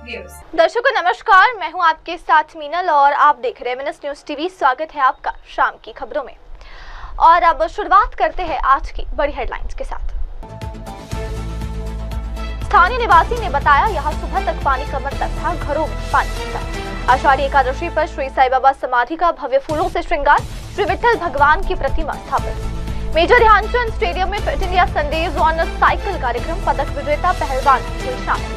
Viewers. दर्शकों नमस्कार, मैं हूं आपके साथ मीनल और आप देख रहे हैं MNS न्यूज़ टीवी। स्वागत है आपका शाम की खबरों में। और अब शुरुआत करते हैं आज की बड़ी हेडलाइंस के साथ। स्थानीय निवासी ने बताया यहां सुबह तक पानी कमर तक था, घरों में पानी था। आषाढ़ी एकादशी पर श्री साई बाबा समाधि का भव्य फूलों से श्रृंगार, श्री विठ्ठल भगवान की प्रतिमा स्थापित। मेजर ध्यानचंद स्टेडियम में fit India Sundays on cycle कार्यक्रम, पदक विजेता पहलवान हुए शामिल।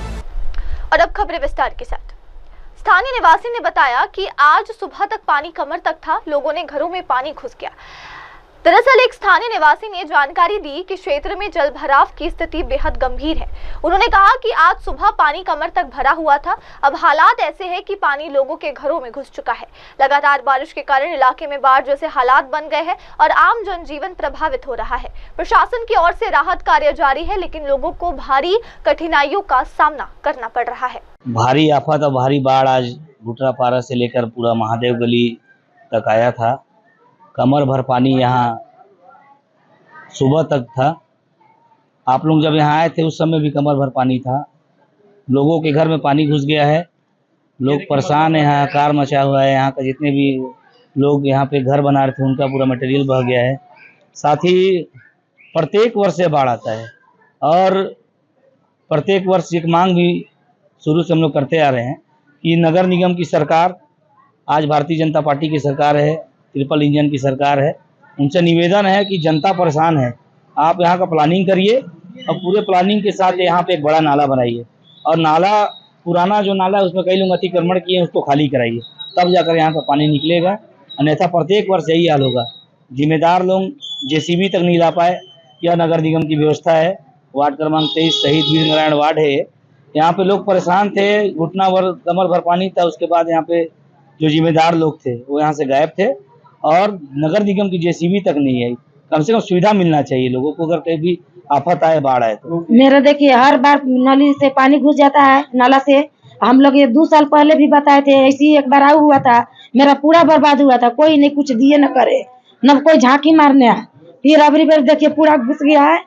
और अब खबरें विस्तार के साथ। स्थानीय निवासी ने बताया कि आज सुबह तक पानी कमर तक था, लोगों ने घरों में पानी घुस गया। दरअसल एक स्थानीय निवासी ने जानकारी दी कि क्षेत्र में जल भराव की स्थिति बेहद गंभीर है। उन्होंने कहा कि आज सुबह पानी कमर तक भरा हुआ था, अब हालात ऐसे हैं कि पानी लोगों के घरों में घुस चुका है। लगातार बारिश के कारण इलाके में बाढ़ जैसे हालात बन गए हैं और आम जनजीवन प्रभावित हो रहा है। प्रशासन की ओर से राहत कार्य जारी है, लेकिन लोगों को भारी कठिनाइयों का सामना करना पड़ रहा है। भारी आफत और भारी बाढ़ आज गुटरापारा से लेकर पूरा महादेव गली तक आया था। कमर भर पानी यहाँ सुबह तक था। आप लोग जब यहाँ आए थे उस समय भी कमर भर पानी था। लोगों के घर में पानी घुस गया है, लोग परेशान है, हाहाकार मचा हुआ है। यहाँ का जितने भी लोग यहाँ पे घर बना रहे थे उनका पूरा मटेरियल बह गया है। साथ ही प्रत्येक वर्ष से बाढ़ आता है और प्रत्येक वर्ष एक मांग भी शुरू से हम लोग करते आ रहे हैं कि नगर निगम की सरकार, आज भारतीय जनता पार्टी की सरकार है, ट्रिपल इंजन की सरकार है, उनसे निवेदन है कि जनता परेशान है, आप यहाँ का प्लानिंग करिए और पूरे प्लानिंग के साथ यहाँ पे एक बड़ा नाला बनाइए और नाला, पुराना जो नाला है उसमें कई लोग अतिक्रमण किए हैं, उसको खाली कराइए, तब जाकर यहाँ का पानी निकलेगा। अन्यथा प्रत्येक वर्ष यही हाल होगा। जिम्मेदार लोग JCB तक नहीं ला पाए, यह नगर निगम की व्यवस्था है। वार्ड क्रमांक 23 शहीद वीर नारायण वार्ड है। यहाँ पे लोग परेशान थे, घुटना भर कमर भर पानी था। उसके बाद यहाँ पे जो जिम्मेदार लोग थे वो यहाँ से गायब थे और नगर निगम की JCB तक नहीं आई। कम से कम सुविधा मिलना चाहिए लोगों को, अगर कहीं भी आफत आए, बाढ़ आए तो। मेरा देखिए हर बार नली से पानी घुस जाता है, नाला से। हम लोग ये 2 साल पहले भी बताए थे, ऐसे ही एक बार आया हुआ था, मेरा पूरा बर्बाद हुआ था। कोई नहीं कुछ दिए न करे, न कोई झांकी मारने आए। फिर अबरी बार देखिए पूरा घुस गया है।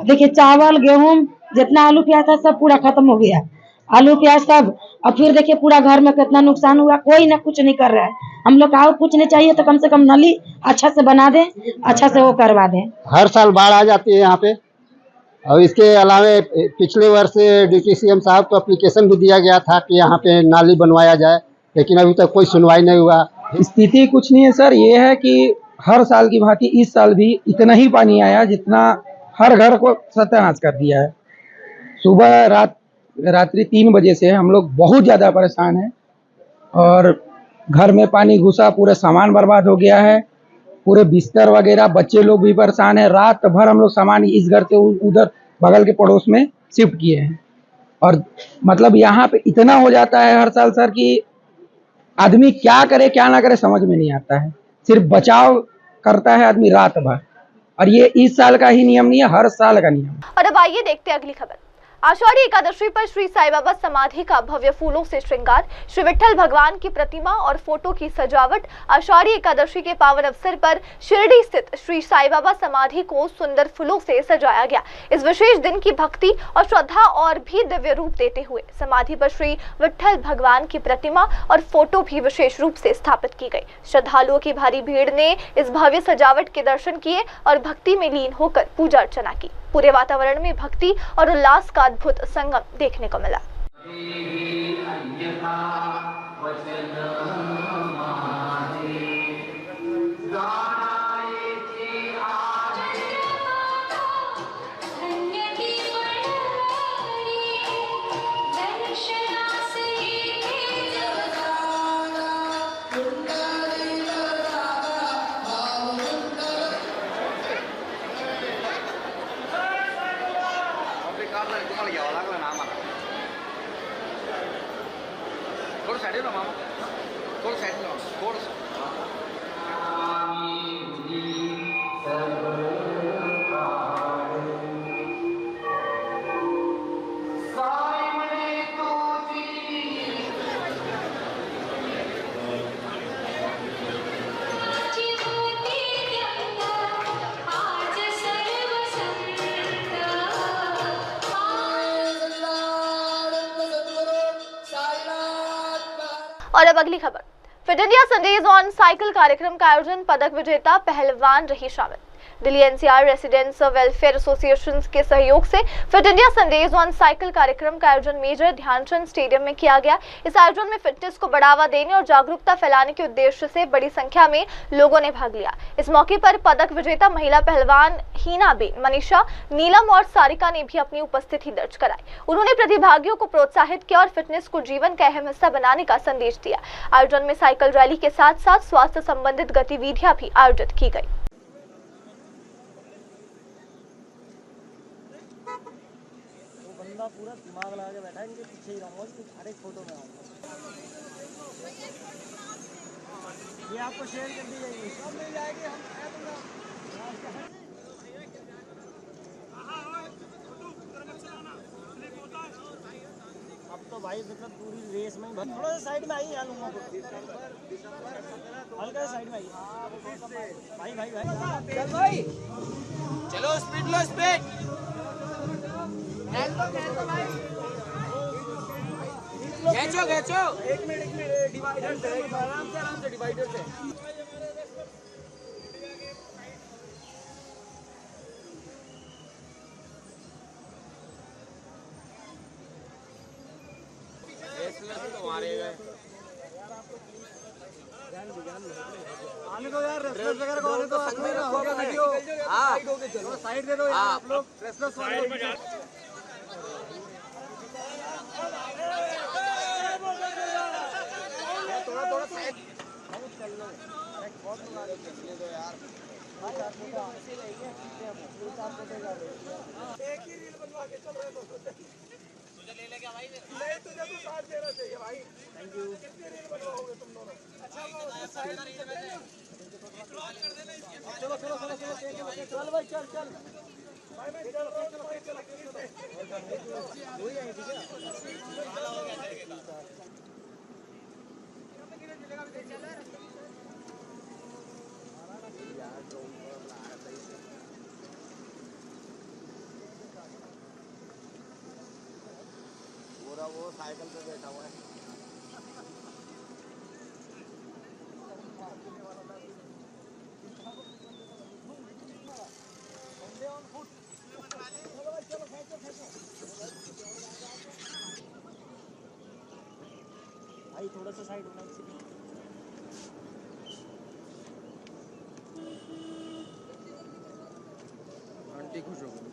देखिए चावल गेहूं जितना आलू प्याज था सब पूरा खत्म हो गया, आलू प्याज सब। और फिर देखिए पूरा घर में कितना नुकसान हुआ, कोई ना कुछ नहीं कर रहा है। हम लोग और कुछ नहीं चाहिए तो कम से कम नली अच्छा से बना दें, अच्छा से वो करवा दें। हर साल बाढ़ आ जाती है यहाँ पे। और इसके अलावा पिछले वर्ष DTCM साहब को एप्लीकेशन भी दिया गया था कि यहाँ पे नाली बनवाया जाए, लेकिन अभी तक कोई सुनवाई नहीं हुआ। स्थिति कुछ नहीं है सर, ये है कि हर साल की भांति इस साल भी इतना ही पानी आया जितना हर घर को सत्यानाश कर दिया है। सुबह रात्रि 3 बजे से हम लोग बहुत ज़्यादा परेशान हैं और घर में पानी घुसा, पूरे सामान बर्बाद हो गया है, पूरे बिस्तर वगैरह, बच्चे लोग भी परेशान हैं। रात भर हम लोग सामान इस घर से उधर बगल के पड़ोस में शिफ्ट किए हैं। और मतलब यहाँ पे इतना हो जाता है हर साल सर कि आदमी क्या करे क्या ना करे समझ में नहीं आता है। सिर्फ बचाव करता है आदमी रात भर, और ये इस साल का ही नियम नहीं है, हर साल का नियम। और अब आइए देखते हैं अगली खबर। आषाढ़ी एकादशी पर श्री साई बाबा समाधि का भव्य फूलों से श्रृंगार, श्री विठ्ठल भगवान की प्रतिमा और फोटो की सजावट। आषाढ़ी एकादशी के पावन अवसर पर शिरडी स्थित श्री साई बाबा समाधि को सुंदर फूलों से सजाया गया। इस विशेष दिन की भक्ति और श्रद्धा और भी दिव्य रूप देते हुए समाधि पर श्री विठ्ठल भगवान की प्रतिमा और फोटो भी विशेष रूप से स्थापित की गई। श्रद्धालुओं की भारी भीड़ ने इस भव्य सजावट के दर्शन किए और भक्ति में लीन होकर पूजा अर्चना की। पूरे वातावरण में भक्ति और उल्लास का अद्भुत संगम देखने को मिला। थोड़ा साइड ना मामा, थोड़ा साइड ना, थोड़ा सा। साई और अब अगली खबर। Fit India Sundays on cycle कार्यक्रम का आयोजन पदक विजेता पहलवान रही शामिल। Delhi NCR residents welfare association के सहयोग से fit India Sundays on cycle कार्यक्रम का आयोजन मेजर ध्यानचंद स्टेडियम में किया गया। इस आयोजन में फिटनेस को बढ़ावा देने और जागरूकता फैलाने के उद्देश्य से बड़ी संख्या में लोगों ने भाग लिया। इस मौके पर पदक विजेता महिला पहलवान हीनाबेन, मनीषा, नीलम और सारिका ने भी अपनी उपस्थिति दर्ज कराई। उन्होंने प्रतिभागियों को प्रोत्साहित किया और फिटनेस को जीवन का अहम हिस्सा बनाने का संदेश दिया। आयोजन में साइकिल रैली के साथ साथ स्वास्थ्य संबंधित गतिविधियां भी आयोजित की गई। पूरा दिमाग लगा के बैठा है, इनके पीछे ही रहूंगा, इसकी हर एक फोटो में आऊंगा। ये आपको शेयर कर दी जाएगी, सब मिल जाएगी। हम अब तो भाई मतलब पूरी रेस में थोड़ा सा साइड में आई है, लूंगा हल्का साइड में आई। भाई भाई भाई चल भाई, चलो स्पीड लो, स्पीड खींचो खींचो। एक मिनट डिवाइडर से आराम से डिवाइडर से। आने दो यार, रेसलर्स वगैरह को आने दो, संग में होगा वीडियो। हां चलो साइड दे दो यार, आप लोग रेसलर्स वाले में जा। थोड़ा साइड चल लो, बहुत लोग आ रहे हैं, चल दो यार। एक ही रील बनवा के चल रहे हो, तुझे ले लेगा भाई? नहीं, तुझे तो साथ देना चाहिए भाई। Thank you. कितनी रील बनवाओगे तुम दोनों? अच्छा वो साइड क्रॉस कर देना इसके। चलो चलो चलो चलो चल भाई, चल चल भाई भाई, चलो चलो वही है, ठीक है। पूरा वो साइकिल पे बैठा हुआ है। भाई थोड़ा सा साइड होना चाहिए। आंटी खुश हो गई।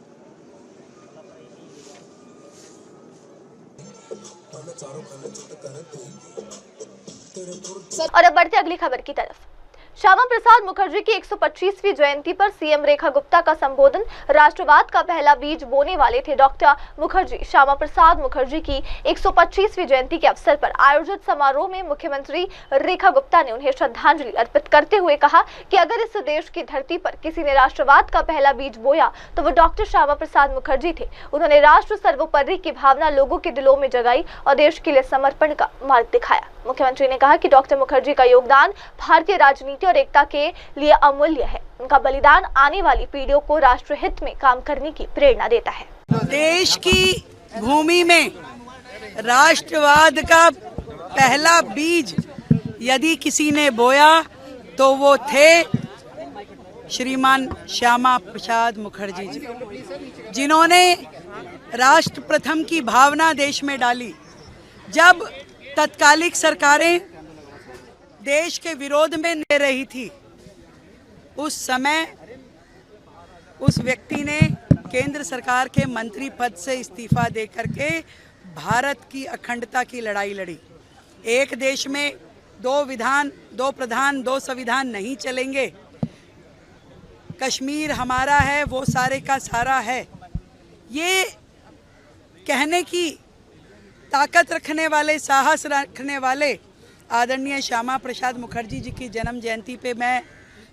और अब बढ़ते अगली खबर की तरफ। श्यामा प्रसाद मुखर्जी की 125वीं जयंती पर सीएम रेखा गुप्ता का संबोधन। राष्ट्रवाद का पहला बीज बोने वाले थे डॉक्टर मुखर्जी। श्यामा प्रसाद मुखर्जी की 125वीं जयंती के अवसर पर आयोजित समारोह में मुख्यमंत्री रेखा गुप्ता ने उन्हें श्रद्धांजलि अर्पित करते हुए कहा कि अगर इस देश की धरती पर किसी ने राष्ट्रवाद का पहला बीज बोया तो वो डॉक्टर श्यामा प्रसाद मुखर्जी थे। उन्होंने राष्ट्र सर्वोपरि की भावना लोगों के दिलों में जगाई और देश के लिए समर्पण का मार्ग दिखाया। मुख्यमंत्री ने कहा कि डॉक्टर मुखर्जी का योगदान भारतीय राजनीति और एकता के लिए अमूल्य है। उनका बलिदान आने वाली पीढ़ियों को राष्ट्र हित में काम करने की प्रेरणा देता है। देश की भूमि में राष्ट्रवाद का पहला बीज यदि किसी ने बोया तो वो थे श्रीमान श्यामा प्रसाद मुखर्जी जी, जिन्होंने राष्ट्र प्रथम की भावना देश में डाली। जब तत्कालिक सरकारें देश के विरोध में ले रही थी, उस समय उस व्यक्ति ने केंद्र सरकार के मंत्री पद से इस्तीफा दे करके भारत की अखंडता की लड़ाई लड़ी। एक देश में दो विधान, दो प्रधान, दो संविधान नहीं चलेंगे। कश्मीर हमारा है, वो सारे का सारा है। ये कहने की ताकत रखने वाले, साहस रखने वाले आदरणीय श्यामा प्रसाद मुखर्जी जी की जन्म जयंती पे मैं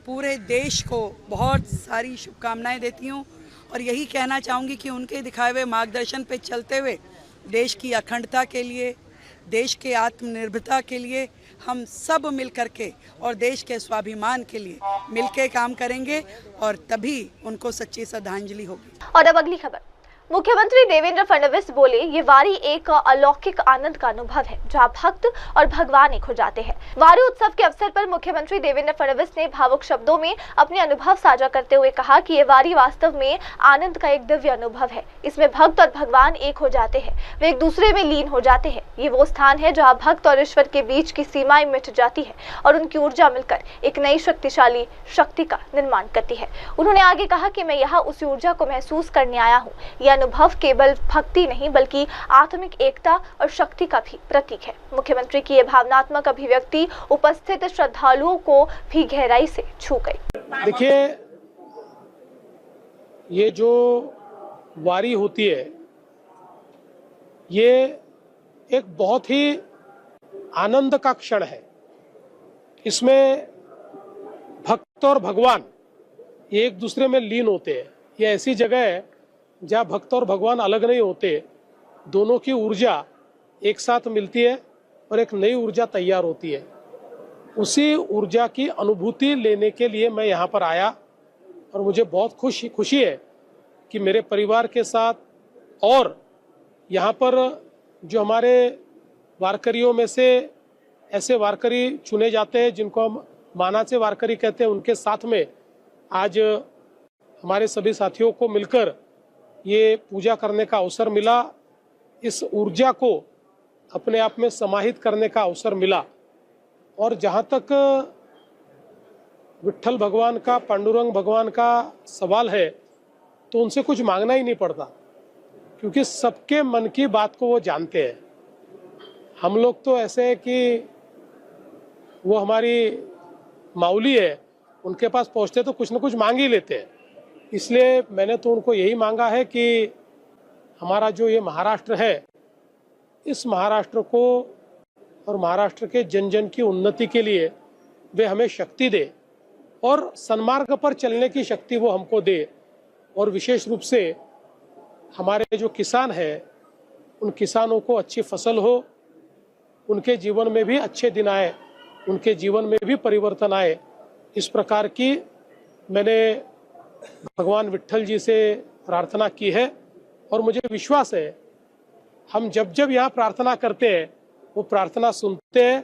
पूरे देश को बहुत सारी शुभकामनाएं देती हूँ और यही कहना चाहूँगी कि उनके दिखाए हुए मार्गदर्शन पे चलते हुए देश की अखंडता के लिए, देश के आत्मनिर्भरता के लिए हम सब मिल करके और देश के स्वाभिमान के लिए मिलके काम करेंगे और तभी उनको सच्ची श्रद्धांजलि होगी। और अब अगली खबर। मुख्यमंत्री देवेंद्र फडणवीस बोले, ये वारी एक अलौकिक आनंद का अनुभव है जहां भक्त और भगवान एक हो जाते हैं। वारी उत्सव के अवसर पर मुख्यमंत्री देवेंद्र फडणवीस ने भावुक शब्दों में अपने अनुभव साझा करते हुए कहा कि ये वारी वास्तव में आनंद का एक दिव्य अनुभव है। इसमें भक्त और भगवान एक हो जाते हैं, वे एक दूसरे में लीन हो जाते हैं। ये वो स्थान है जहाँ भक्त और ईश्वर के बीच की सीमाएं मिट जाती है और उनकी ऊर्जा मिलकर एक नई शक्तिशाली शक्ति का निर्माण करती है। उन्होंने आगे कहा कि मैं यहाँ उस ऊर्जा को महसूस करने आया हूँ। यह अनुभव केवल भक्ति नहीं बल्कि आत्मिक एकता और शक्ति का भी प्रतीक है। मुख्यमंत्री की यह भावनात्मक अभिव्यक्ति उपस्थित श्रद्धालुओं को भी गहराई से छू गई। देखिए, ये जो वारी होती है ये एक बहुत ही आनंद का क्षण है। इसमें भक्त और भगवान ये एक दूसरे में लीन होते हैं। ये ऐसी जगह है जहाँ भक्त और भगवान अलग नहीं होते, दोनों की ऊर्जा एक साथ मिलती है और एक नई ऊर्जा तैयार होती है। उसी ऊर्जा की अनुभूति लेने के लिए मैं यहाँ पर आया और मुझे बहुत खुशी है कि मेरे परिवार के साथ और यहाँ पर जो हमारे वारकरियों में से ऐसे वारकरी चुने जाते हैं जिनको हम मानाचे वारकरी कहते हैं, उनके साथ में आज हमारे सभी साथियों को मिलकर ये पूजा करने का अवसर मिला। इस ऊर्जा को अपने आप में समाहित करने का अवसर मिला। और जहाँ तक विट्ठल भगवान का, पांडुरंग भगवान का सवाल है तो उनसे कुछ मांगना ही नहीं पड़ता, क्योंकि सबके मन की बात को वो जानते हैं। हम लोग तो ऐसे है कि वो हमारी माऊली है, उनके पास पहुँचते तो कुछ न कुछ मांग ही लेते हैं। इसलिए मैंने तो उनको यही मांगा है कि हमारा जो ये महाराष्ट्र है, इस महाराष्ट्र को और महाराष्ट्र के जन जन की उन्नति के लिए वे हमें शक्ति दे और सन्मार्ग पर चलने की शक्ति वो हमको दे। और विशेष रूप से हमारे जो किसान हैं, उन किसानों को अच्छी फसल हो, उनके जीवन में भी अच्छे दिन आए, उनके जीवन में भी परिवर्तन आए। इस प्रकार की मैंने भगवान विट्ठल जी से प्रार्थना की है और मुझे विश्वास है हम जब जब यहाँ प्रार्थना करते हैं वो प्रार्थना सुनते हैं।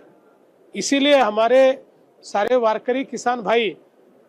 इसीलिए हमारे सारे वारकरी किसान भाई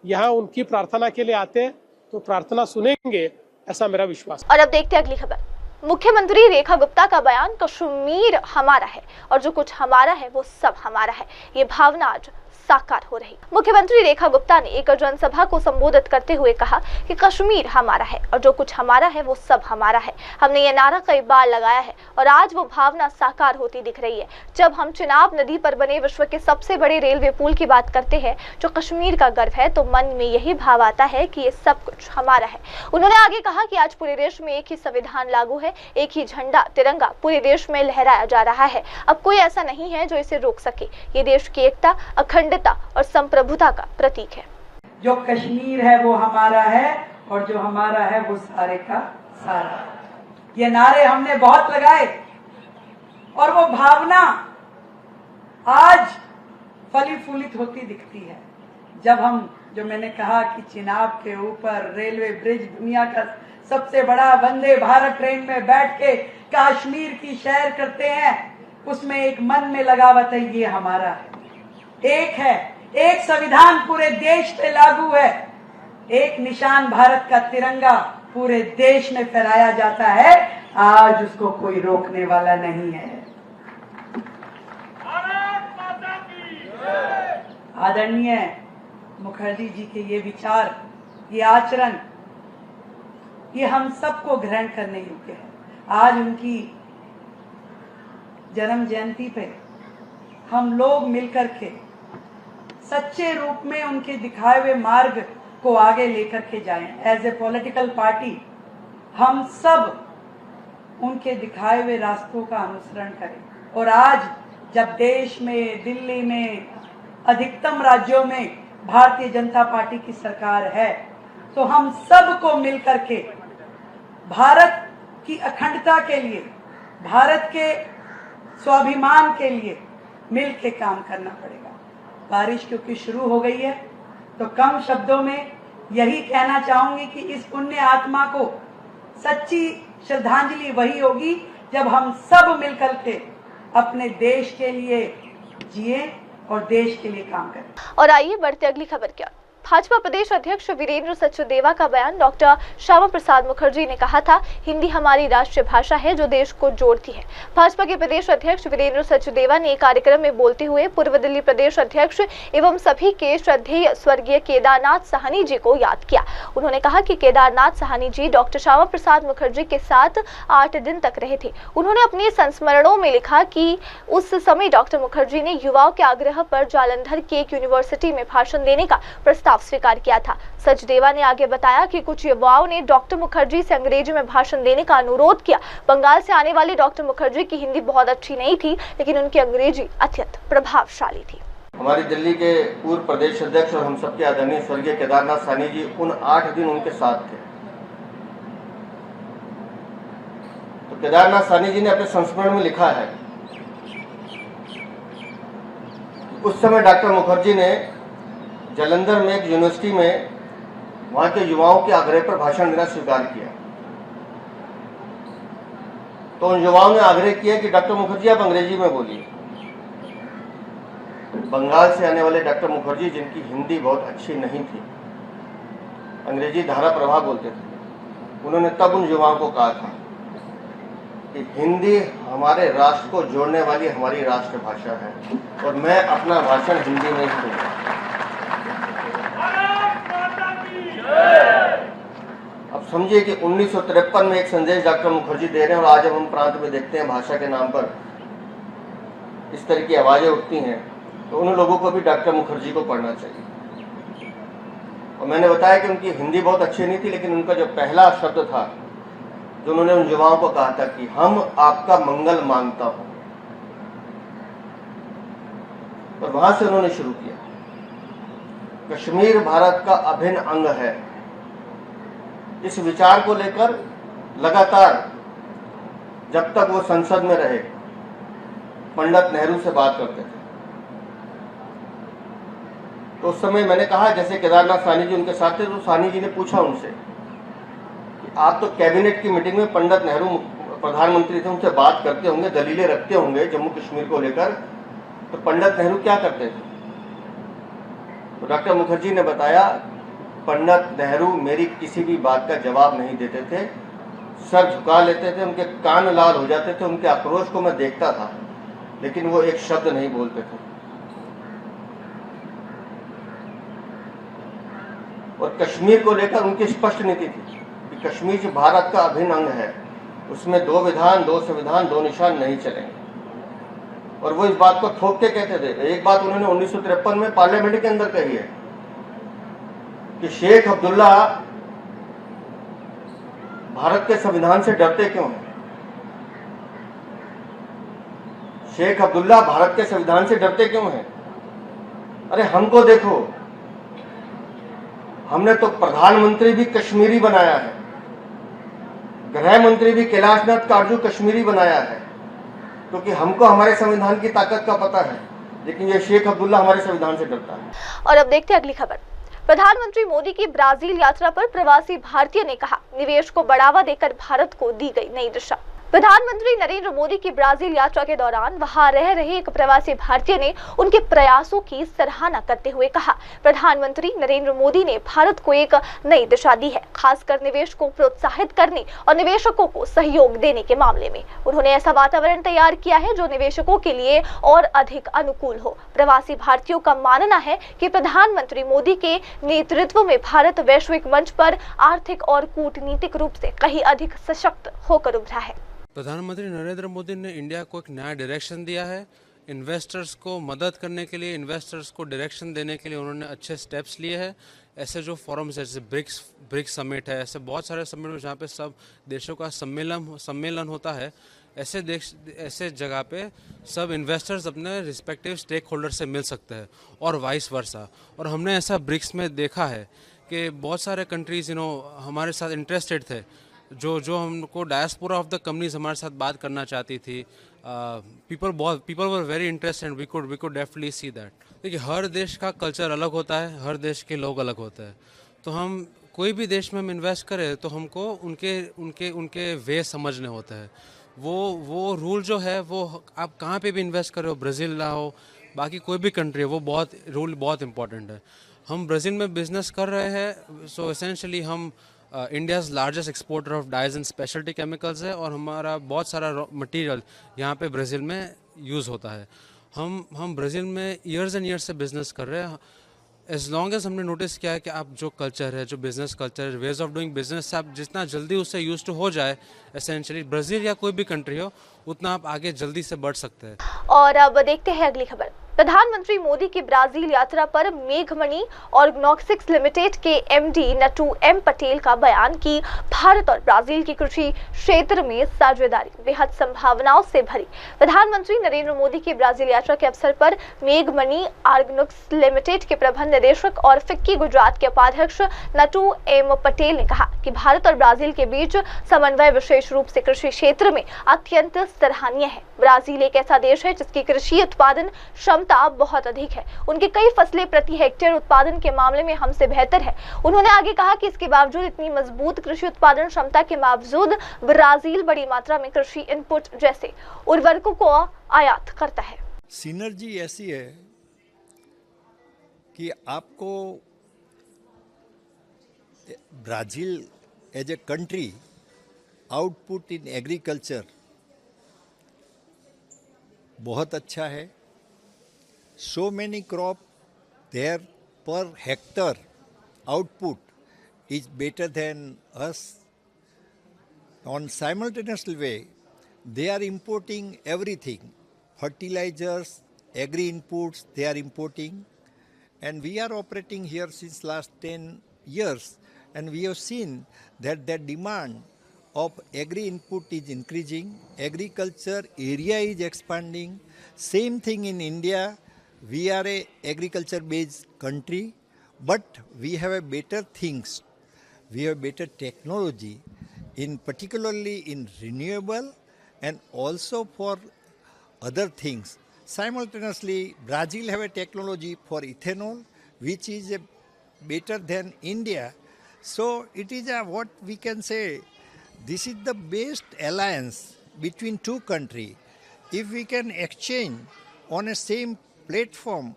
यहाँ उनकी प्रार्थना के लिए आते हैं, तो प्रार्थना सुनेंगे, ऐसा मेरा विश्वास। और अब देखते हैं अगली खबर। मुख्यमंत्री रेखा गुप्ता का बयान, कश्मीर हमारा है और जो कुछ हमारा है वो सब हमारा है, ये भावना आज साकार हो रही। मुख्यमंत्री रेखा गुप्ता ने एक जनसभा को संबोधित करते हुए कहा कि कश्मीर हमारा है और जो कुछ हमारा है वो सब हमारा है। हमने ये नारा कई बार लगाया है और आज वो भावना साकार होती दिख रही है। जब हम चिनाब नदी पर बने विश्व के सबसे बड़े रेलवे पुल की बात करते हैं जो कश्मीर का गर्व है, तो मन में यही भाव आता है कि ये सब कुछ हमारा है। उन्होंने आगे कहा कि आज पूरे देश में एक ही संविधान लागू है, एक ही झंडा तिरंगा पूरे देश में लहराया जा रहा है। अब कोई ऐसा नहीं है जो इसे रोक सके। ये देश की एकता, अखंडता और संप्रभुता का प्रतीक है। जो कश्मीर है वो हमारा है और जो हमारा है वो सारे का सारा। ये नारे हमने बहुत लगाए और वो भावना आज फली फूलित होती दिखती है। जब हम, जो मैंने कहा कि चिनाब के ऊपर रेलवे ब्रिज, दुनिया का सबसे बड़ा वंदे भारत ट्रेन में बैठ के कश्मीर की सैर करते हैं, उसमें एक मन में लगावत है, ये हमारा है, एक है, एक संविधान पूरे देश पे लागू है, एक निशान भारत का तिरंगा पूरे देश में फहराया जाता है। आज उसको कोई रोकने वाला नहीं है। आदरणीय मुखर्जी जी के ये विचार, ये आचरण, ये हम सबको ग्रहण करने योग्य है। आज उनकी जन्म जयंती पे हम लोग मिलकर के सच्चे रूप में उनके दिखाए हुए मार्ग को आगे लेकर के जाएं। एज ए पॉलिटिकल पार्टी हम सब उनके दिखाए हुए रास्तों का अनुसरण करें। और आज जब देश में, दिल्ली में, अधिकतम राज्यों में भारतीय जनता पार्टी की सरकार है, तो हम सब को मिलकर के भारत की अखंडता के लिए, भारत के स्वाभिमान के लिए मिल के काम करना पड़ेगा। बारिश क्योंकि शुरू हो गई है, तो कम शब्दों में यही कहना चाहूंगी कि इस पुण्य आत्मा को सच्ची श्रद्धांजलि वही होगी जब हम सब मिलकर के अपने देश के लिए जिए और देश के लिए काम करें। और आइए बढ़ते अगली खबर की ओर। भाजपा प्रदेश अध्यक्ष वीरेंद्र सचदेवा का बयान। डॉक्टर श्यामा प्रसाद मुखर्जी ने कहा था, हिंदी हमारी राष्ट्रीय भाषा है जो देश को जोड़ती है। भाजपा के प्रदेश अध्यक्ष वीरेंद्र सचदेवा ने एक कार्यक्रम में बोलते हुए पूर्व दिल्ली प्रदेश अध्यक्ष एवं सभी के श्रद्धेय स्वर्गीय केदारनाथ साहनी जी को याद किया। उन्होंने कहा कि केदारनाथ साहनी जी डॉक्टर श्यामा प्रसाद मुखर्जी के साथ 8 दिन तक रहे थे। उन्होंने अपने संस्मरणों में लिखा कि उस समय डॉक्टर मुखर्जी ने युवाओं के आग्रह पर जालंधर की एक यूनिवर्सिटी में भाषण देने का प्रस्ताव स्वीकार किया था। सचदेवा ने आगे बताया कि कुछ युवाओं ने डॉक्टर मुखर्जी से अंग्रेजी में भाषण देने का अनुरोध किया। बंगाल से आने वाले डॉक्टर मुखर्जी की हिंदी बहुत अच्छी नहीं थी, लेकिन उनकी अंग्रेजी अत्यंत प्रभावशाली थी। हमारी दिल्ली के पूर्व प्रदेश अध्यक्ष और हम सबके आदरणीय स्वर्गीय केदारनाथ साहनी जी उन 8 दिन उनके साथ थे। तो केदारनाथ साहनी जी ने अपने संस्मरण में लिखा है, उस समय डॉक्टर मुखर्जी ने जालंधर में एक यूनिवर्सिटी में वहां के युवाओं के आग्रह पर भाषण देना स्वीकार किया। तो उन युवाओं ने आग्रह किया कि डॉक्टर मुखर्जी आप अंग्रेजी में बोलिए। बंगाल से आने वाले डॉक्टर मुखर्जी, जिनकी हिंदी बहुत अच्छी नहीं थी, अंग्रेजी धारा प्रवाह बोलते थे, उन्होंने तब उन युवाओं को कहा था कि हिंदी हमारे राष्ट्र को जोड़ने वाली हमारी राष्ट्रभाषा है और मैं अपना भाषण हिंदी में ही दूंगा। अब समझिए कि 1953 में एक संदेश डॉक्टर मुखर्जी दे रहे हैं और आज जब हम प्रांत में देखते हैं भाषा के नाम पर इस तरह की आवाजें उठती हैं, तो उन लोगों को भी डॉक्टर मुखर्जी को पढ़ना चाहिए। और मैंने बताया कि उनकी हिंदी बहुत अच्छी नहीं थी, लेकिन उनका जो पहला शब्द था जो उन्होंने उन युवाओं को कहा था कि हम आपका मंगल मांगता हूं, और वहां से उन्होंने शुरू किया। कश्मीर भारत का अभिन्न अंग है, इस विचार को लेकर लगातार जब तक वो संसद में रहे पंडित नेहरू से बात करते थे। तो उस समय मैंने कहा, जैसे केदारनाथ साहनी जी उनके साथ थे, तो साहनी जी ने पूछा उनसे कि आप तो कैबिनेट की मीटिंग में पंडित नेहरू प्रधानमंत्री थे, उनसे बात करते होंगे, दलीलें रखते होंगे जम्मू कश्मीर को लेकर, तो पंडित नेहरू क्या करते थे? तो डॉक्टर मुखर्जी ने बताया, पंडित नेहरू मेरी किसी भी बात का जवाब नहीं देते थे, सर झुका लेते थे, उनके कान लाल हो जाते थे, उनके आक्रोश को मैं देखता था, लेकिन वो एक शब्द नहीं बोलते थे। और कश्मीर को लेकर उनकी स्पष्ट नीति थी कि कश्मीर भारत का अभिन्न अंग है, उसमें 2 विधान 2 संविधान 2 निशान नहीं चलेंगे। और वो इस बात को ठोक के कहते थे। एक बात उन्होंने 1953 में पार्लियामेंट के अंदर कही है कि शेख अब्दुल्ला भारत के संविधान से डरते क्यों हैं? शेख अब्दुल्ला भारत के संविधान से डरते क्यों हैं? अरे हमको देखो, हमने तो प्रधानमंत्री भी कश्मीरी बनाया है, गृह मंत्री भी कैलाशनाथ काटजू कश्मीरी बनाया है, क्योंकि हमको हमारे संविधान की ताकत का पता है, लेकिन ये शेख अब्दुल्ला हमारे संविधान से डरता है। और अब देखते हैं अगली खबर। प्रधानमंत्री मोदी की ब्राजील यात्रा पर प्रवासी भारतीय ने कहा, निवेश को बढ़ावा देकर भारत को दी गई नई दिशा। प्रधानमंत्री नरेंद्र मोदी की ब्राजील यात्रा के दौरान वहां रह रहे एक प्रवासी भारतीय ने उनके प्रयासों की सराहना करते हुए कहा, प्रधानमंत्री नरेंद्र मोदी ने भारत को एक नई दिशा दी है, खासकर निवेश को प्रोत्साहित करने और निवेशकों को सहयोग देने के मामले में। उन्होंने ऐसा वातावरण तैयार किया है जो निवेशकों के लिए और अधिक अनुकूल हो। प्रवासी भारतीयों का मानना है कि प्रधानमंत्री मोदी के नेतृत्व में भारत वैश्विक मंच पर आर्थिक और कूटनीतिक रूप से कहीं अधिक सशक्त होकर उभरा है। प्रधानमंत्री नरेंद्र मोदी ने इंडिया को एक नया डायरेक्शन दिया है। इन्वेस्टर्स को मदद करने के लिए, इन्वेस्टर्स को डायरेक्शन देने के लिए उन्होंने अच्छे स्टेप्स लिए हैं। ऐसे जो फोरम्स है, जैसे ब्रिक्स समिट है, ऐसे बहुत सारे समिट जहाँ पे सब देशों का सम्मेलन होता है, ऐसे जगह पे सब इन्वेस्टर्स अपने रिस्पेक्टिव स्टेक होल्डर से मिल सकते हैं और वाइस वर्सा। और हमने ऐसा ब्रिक्स में देखा है कि बहुत सारे कंट्रीज हमारे साथ इंटरेस्टेड थे, जो हमको डायस्पोरा ऑफ द कंपनीज हमारे साथ बात करना चाहती थी। People were very interested, we could definitely see that. देखिए, हर देश का कल्चर अलग होता है, हर देश के लोग अलग होते हैं, तो हम कोई भी देश में हम इन्वेस्ट करें तो हमको उनके उनके उनके वे समझने होते हैं। वो रूल जो है वो आप कहाँ पे भी इन्वेस्ट करो, ब्राज़ील ना हो, बाकी कोई भी कंट्री है, वो रूल बहुत इंपॉर्टेंट है। हम ब्राज़ील में बिजनेस कर रहे हैं, सो एसेंशली हम India's largest exporter of dyes and speciality chemicals है और हमारा बहुत सारा मटेरियल यहाँ पे ब्राज़ील में यूज़ होता है। हम ब्राज़ील में ईयर्स एंड ईयर्स से बिज़नेस कर रहे हैं। एज लॉन्ग एज हमने नोटिस किया है कि आप जो कल्चर है, जो business culture, ways of doing business से आप जितना जल्दी उससे यूज टू हो जाए, एसेंशली ब्राज़ील या कोई भी कंट्री हो, उतना आप आगे जल्दी से बढ़ सकते हैं। और अब देखते हैं अगली खबर। प्रधानमंत्री मोदी की ब्राजील यात्रा पर मेघमणि और नॉक्सिक्स लिमिटेड के एमडी नटू एम पटेल का बयान कि भारत और ब्राजील की कृषि क्षेत्र में साझेदारी बेहद संभावनाओं से भरी। प्रधानमंत्री नरेंद्र मोदी की ब्राजील यात्रा के अवसर पर मेघमणि ऑर्गेनिक्स लिमिटेड के प्रबंध निदेशक और फिक्की गुजरात के उपाध्यक्ष नटू एम पटेल ने कहा कि भारत और ब्राजील के बीच समन्वय विशेष रूप से कृषि क्षेत्र में अत्यंत सराहनीय है। ब्राजील एक ऐसा देश है जिसकी कृषि उत्पादन क्षमता बहुत अधिक है। उनके कई फसलें प्रति हेक्टेयर उत्पादन के मामले में हमसे बेहतर है। उन्होंने आगे कहा कि इसके बावजूद, इतनी मजबूत कृषि उत्पादन क्षमता के बावजूद, ब्राजील बड़ी मात्रा में कृषि इनपुट जैसे उर्वरकों को आयात करता है। सिनर्जी ऐसी है कि आपको Brazil as a country output in agriculture बहुत अच्छा है। So many crop there per hectare output is better than us. On simultaneous way, they are importing everything, fertilizers, agri inputs they are importing, and we are operating here since last 10 years, and we have seen that the demand of agri input is increasing, agriculture area is expanding. Same thing in India. We are a agriculture based country, but we have a better things. We have better technology, in particularly in renewable and also for other things. Simultaneously, Brazil have a technology for ethanol, which is better than India. So it is what we can say. This is the best alliance between two countries. If we can exchange on a same platform,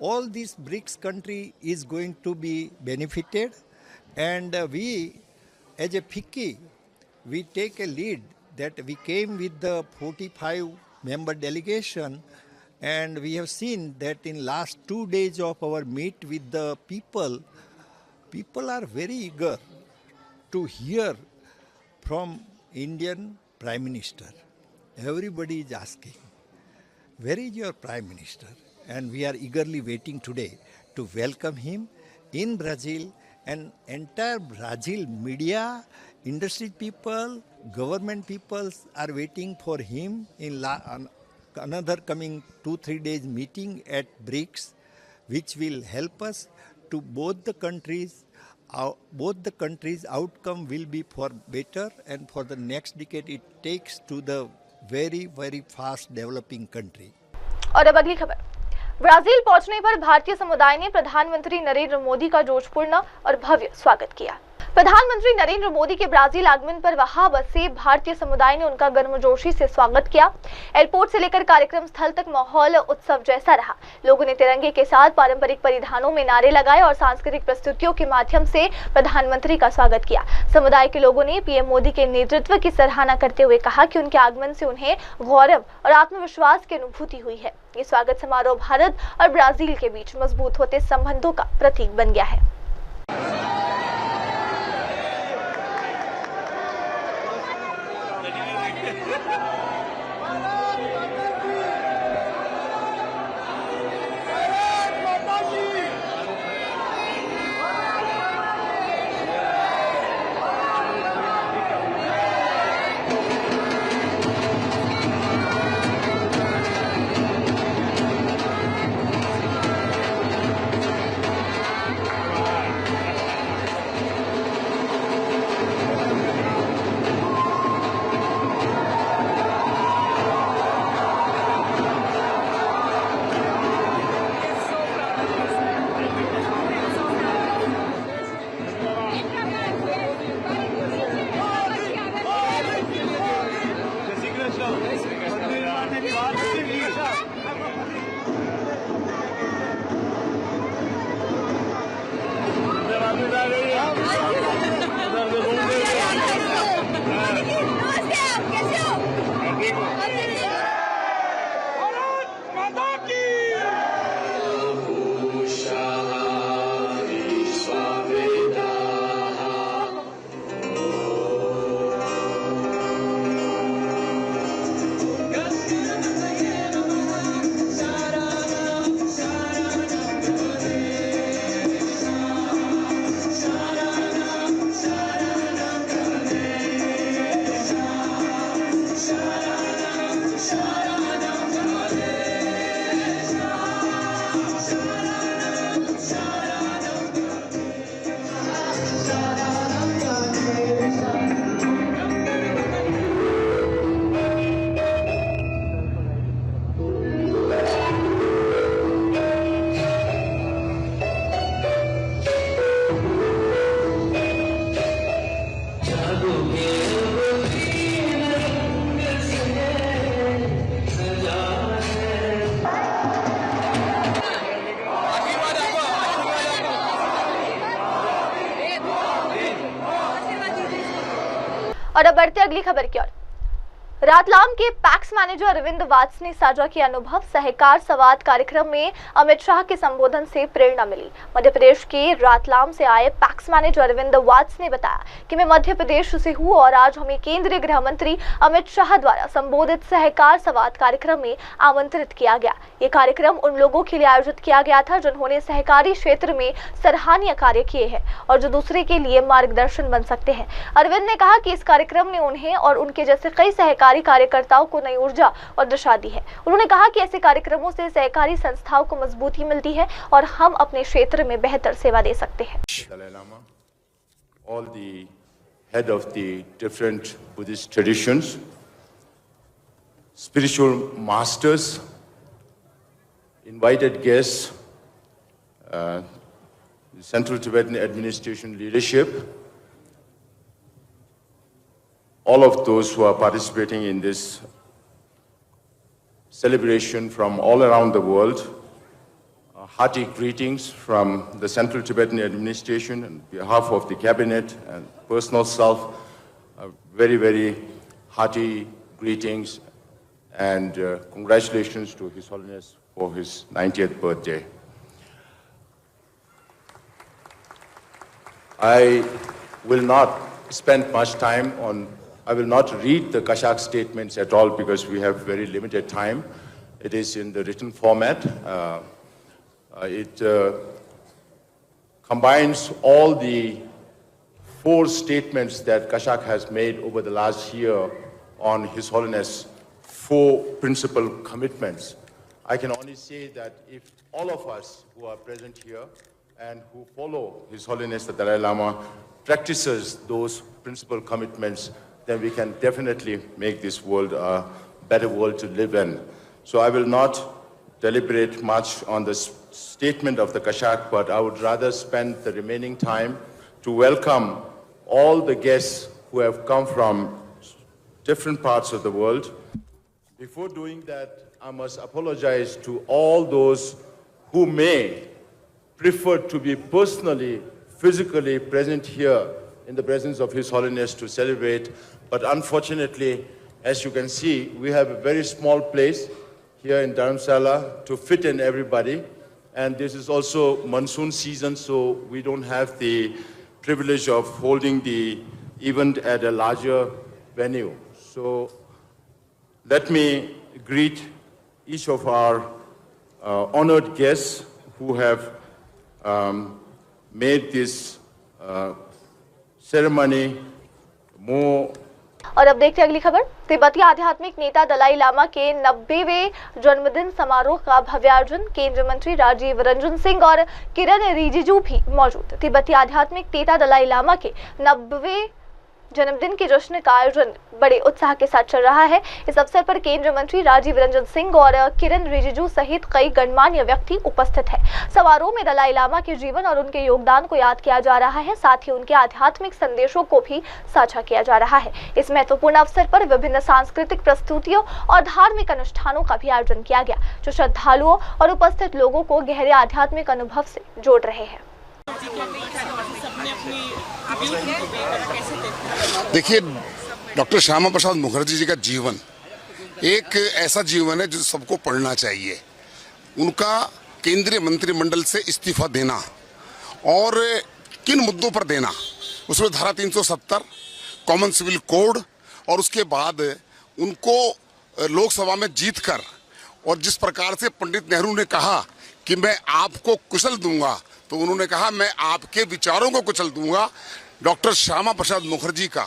all these BRICS country is going to be benefited, and we as a FICCI, we take a lead that we came with the 45 member delegation, and we have seen that in last 2 days of our meet with the people are very eager to hear from Indian Prime Minister. Everybody is asking, where is your Prime Minister? And we are eagerly waiting today to welcome him in Brazil, and entire Brazil media, industry people, government peoples are waiting for him in another coming 2-3 days meeting at BRICS, which will help us to both the countries outcome will be for better, and for the next decade it takes to the very, very fast developing country. और अब अगली खबर। Brazil पहुंचने पर भारतीय समुदाय ने प्रधानमंत्री नरेंद्र मोदी का जोशपूर्ण और भव्य स्वागत किया। प्रधानमंत्री नरेंद्र मोदी के ब्राजील आगमन पर वहां बसे भारतीय समुदाय ने उनका गर्मजोशी से स्वागत किया। एयरपोर्ट से लेकर कार्यक्रम स्थल तक माहौल उत्सव जैसा रहा। लोगों ने तिरंगे के साथ पारंपरिक परिधानों में नारे लगाए और सांस्कृतिक प्रस्तुतियों के माध्यम से प्रधानमंत्री का स्वागत किया। समुदाय के लोगों ने पीएम मोदी के नेतृत्व की सराहना करते हुए कहा कि उनके आगमन से उन्हें गौरव और आत्मविश्वास की अनुभूति हुई है। ये स्वागत समारोह भारत और ब्राजील के बीच मजबूत होते संबंधों का प्रतीक बन गया है। और अब बढ़ते अगली खबर की ओर। रातलाम के पैक्स मैनेजर अरविंद वात्स ने साझा किया अनुभव। सहकार संवाद कार्यक्रम में अमित शाह के संबोधन से प्रेरणा मिली। मध्य प्रदेश के रातलाम से आए पैक्स मैनेजर अरविंद वात्स ने बताया कि मैं मध्य प्रदेश से हूं और आज हमें केंद्रीय गृह मंत्री अमित शाह द्वारा संबोधित सहकार संवाद कार्यक्रम में आमंत्रित किया गया। ये कार्यक्रम उन लोगों के लिए आयोजित किया गया था जिन्होंने सहकारी क्षेत्र में सराहनीय कार्य किए हैं और जो दूसरे के लिए मार्गदर्शन बन सकते हैं। अरविंद ने कहा कि इस कार्यक्रम ने उन्हें और उनके जैसे कई सहकारी कार्यकर्ताओं को नई ऊर्जा और दिशा दी है। उन्होंने कहा कि ऐसे कार्यक्रमों से सहकारी संस्थाओं को मजबूती मिलती है और हम अपने क्षेत्र में बेहतर सेवा दे सकते हैं। All the head of the different Buddhist traditions, spiritual masters, invited guests, the Central Tibetan Administration leadership, all of those who are participating in this celebration from all around the world, hearty greetings from the Central Tibetan Administration on behalf of the Cabinet and personal self, very, very hearty greetings and congratulations to His Holiness for his 90th birthday. I will not spend much time I will not read the Kashak statements at all because we have very limited time. It is in the written format. It combines all the 4 statements that Kashak has made over the last year on His Holiness' 4 principal commitments. I can only say that if all of us who are present here and who follow His Holiness the Dalai Lama practices those principal commitments, then we can definitely make this world a better world to live in. So I will not deliberate much on the statement of the Kashak, but I would rather spend the remaining time to welcome all the guests who have come from different parts of the world. Before doing that, I must apologize to all those who may prefer to be personally, physically present here in the presence of His Holiness to celebrate. But unfortunately, as you can see, we have a very small place here in Dharamsala to fit in everybody. And this is also monsoon season, so we don't have the privilege of holding the event at a larger venue. So let me greet each of our honored guests who have made this ceremony more. और अब देखते हैं अगली खबर। तिब्बती आध्यात्मिक नेता Dalai llama के 90वें जन्मदिन समारोह का भव्य आयोजन। केंद्रीय मंत्री राजीव रंजन सिंह और किरण रिजिजू भी मौजूद। तिब्बती आध्यात्मिक नेता दलाई लामा के 90वें जन्मदिन के जश्न का आयोजन बड़े उत्साह के साथ चल रहा है। इस अवसर पर केंद्रीय मंत्री राजीव रंजन सिंह और किरण रिजिजू सहित कई गणमान्य व्यक्ति उपस्थित हैं। समारोह में दलाई लामा के जीवन और उनके योगदान को याद किया जा रहा है, साथ ही उनके आध्यात्मिक संदेशों को भी साझा किया जा रहा है। इस महत्वपूर्ण अवसर पर विभिन्न सांस्कृतिक प्रस्तुतियों और धार्मिक अनुष्ठानों का भी आयोजन किया गया, जो श्रद्धालुओं और उपस्थित लोगों को गहरे आध्यात्मिक अनुभव से जोड़ रहे हैं। देखिए, डॉक्टर श्यामा प्रसाद मुखर्जी जी का जीवन एक ऐसा जीवन है जो सबको पढ़ना चाहिए। उनका केंद्रीय मंत्रिमंडल से इस्तीफा देना और किन मुद्दों पर देना, उसमें धारा 370 कॉमन सिविल कोड और उसके बाद उनको लोकसभा में जीतकर और जिस प्रकार से पंडित नेहरू ने कहा कि मैं आपको कुशल दूंगा, तो उन्होंने कहा मैं आपके विचारों को कुचल दूंगा। डॉक्टर श्यामा प्रसाद मुखर्जी का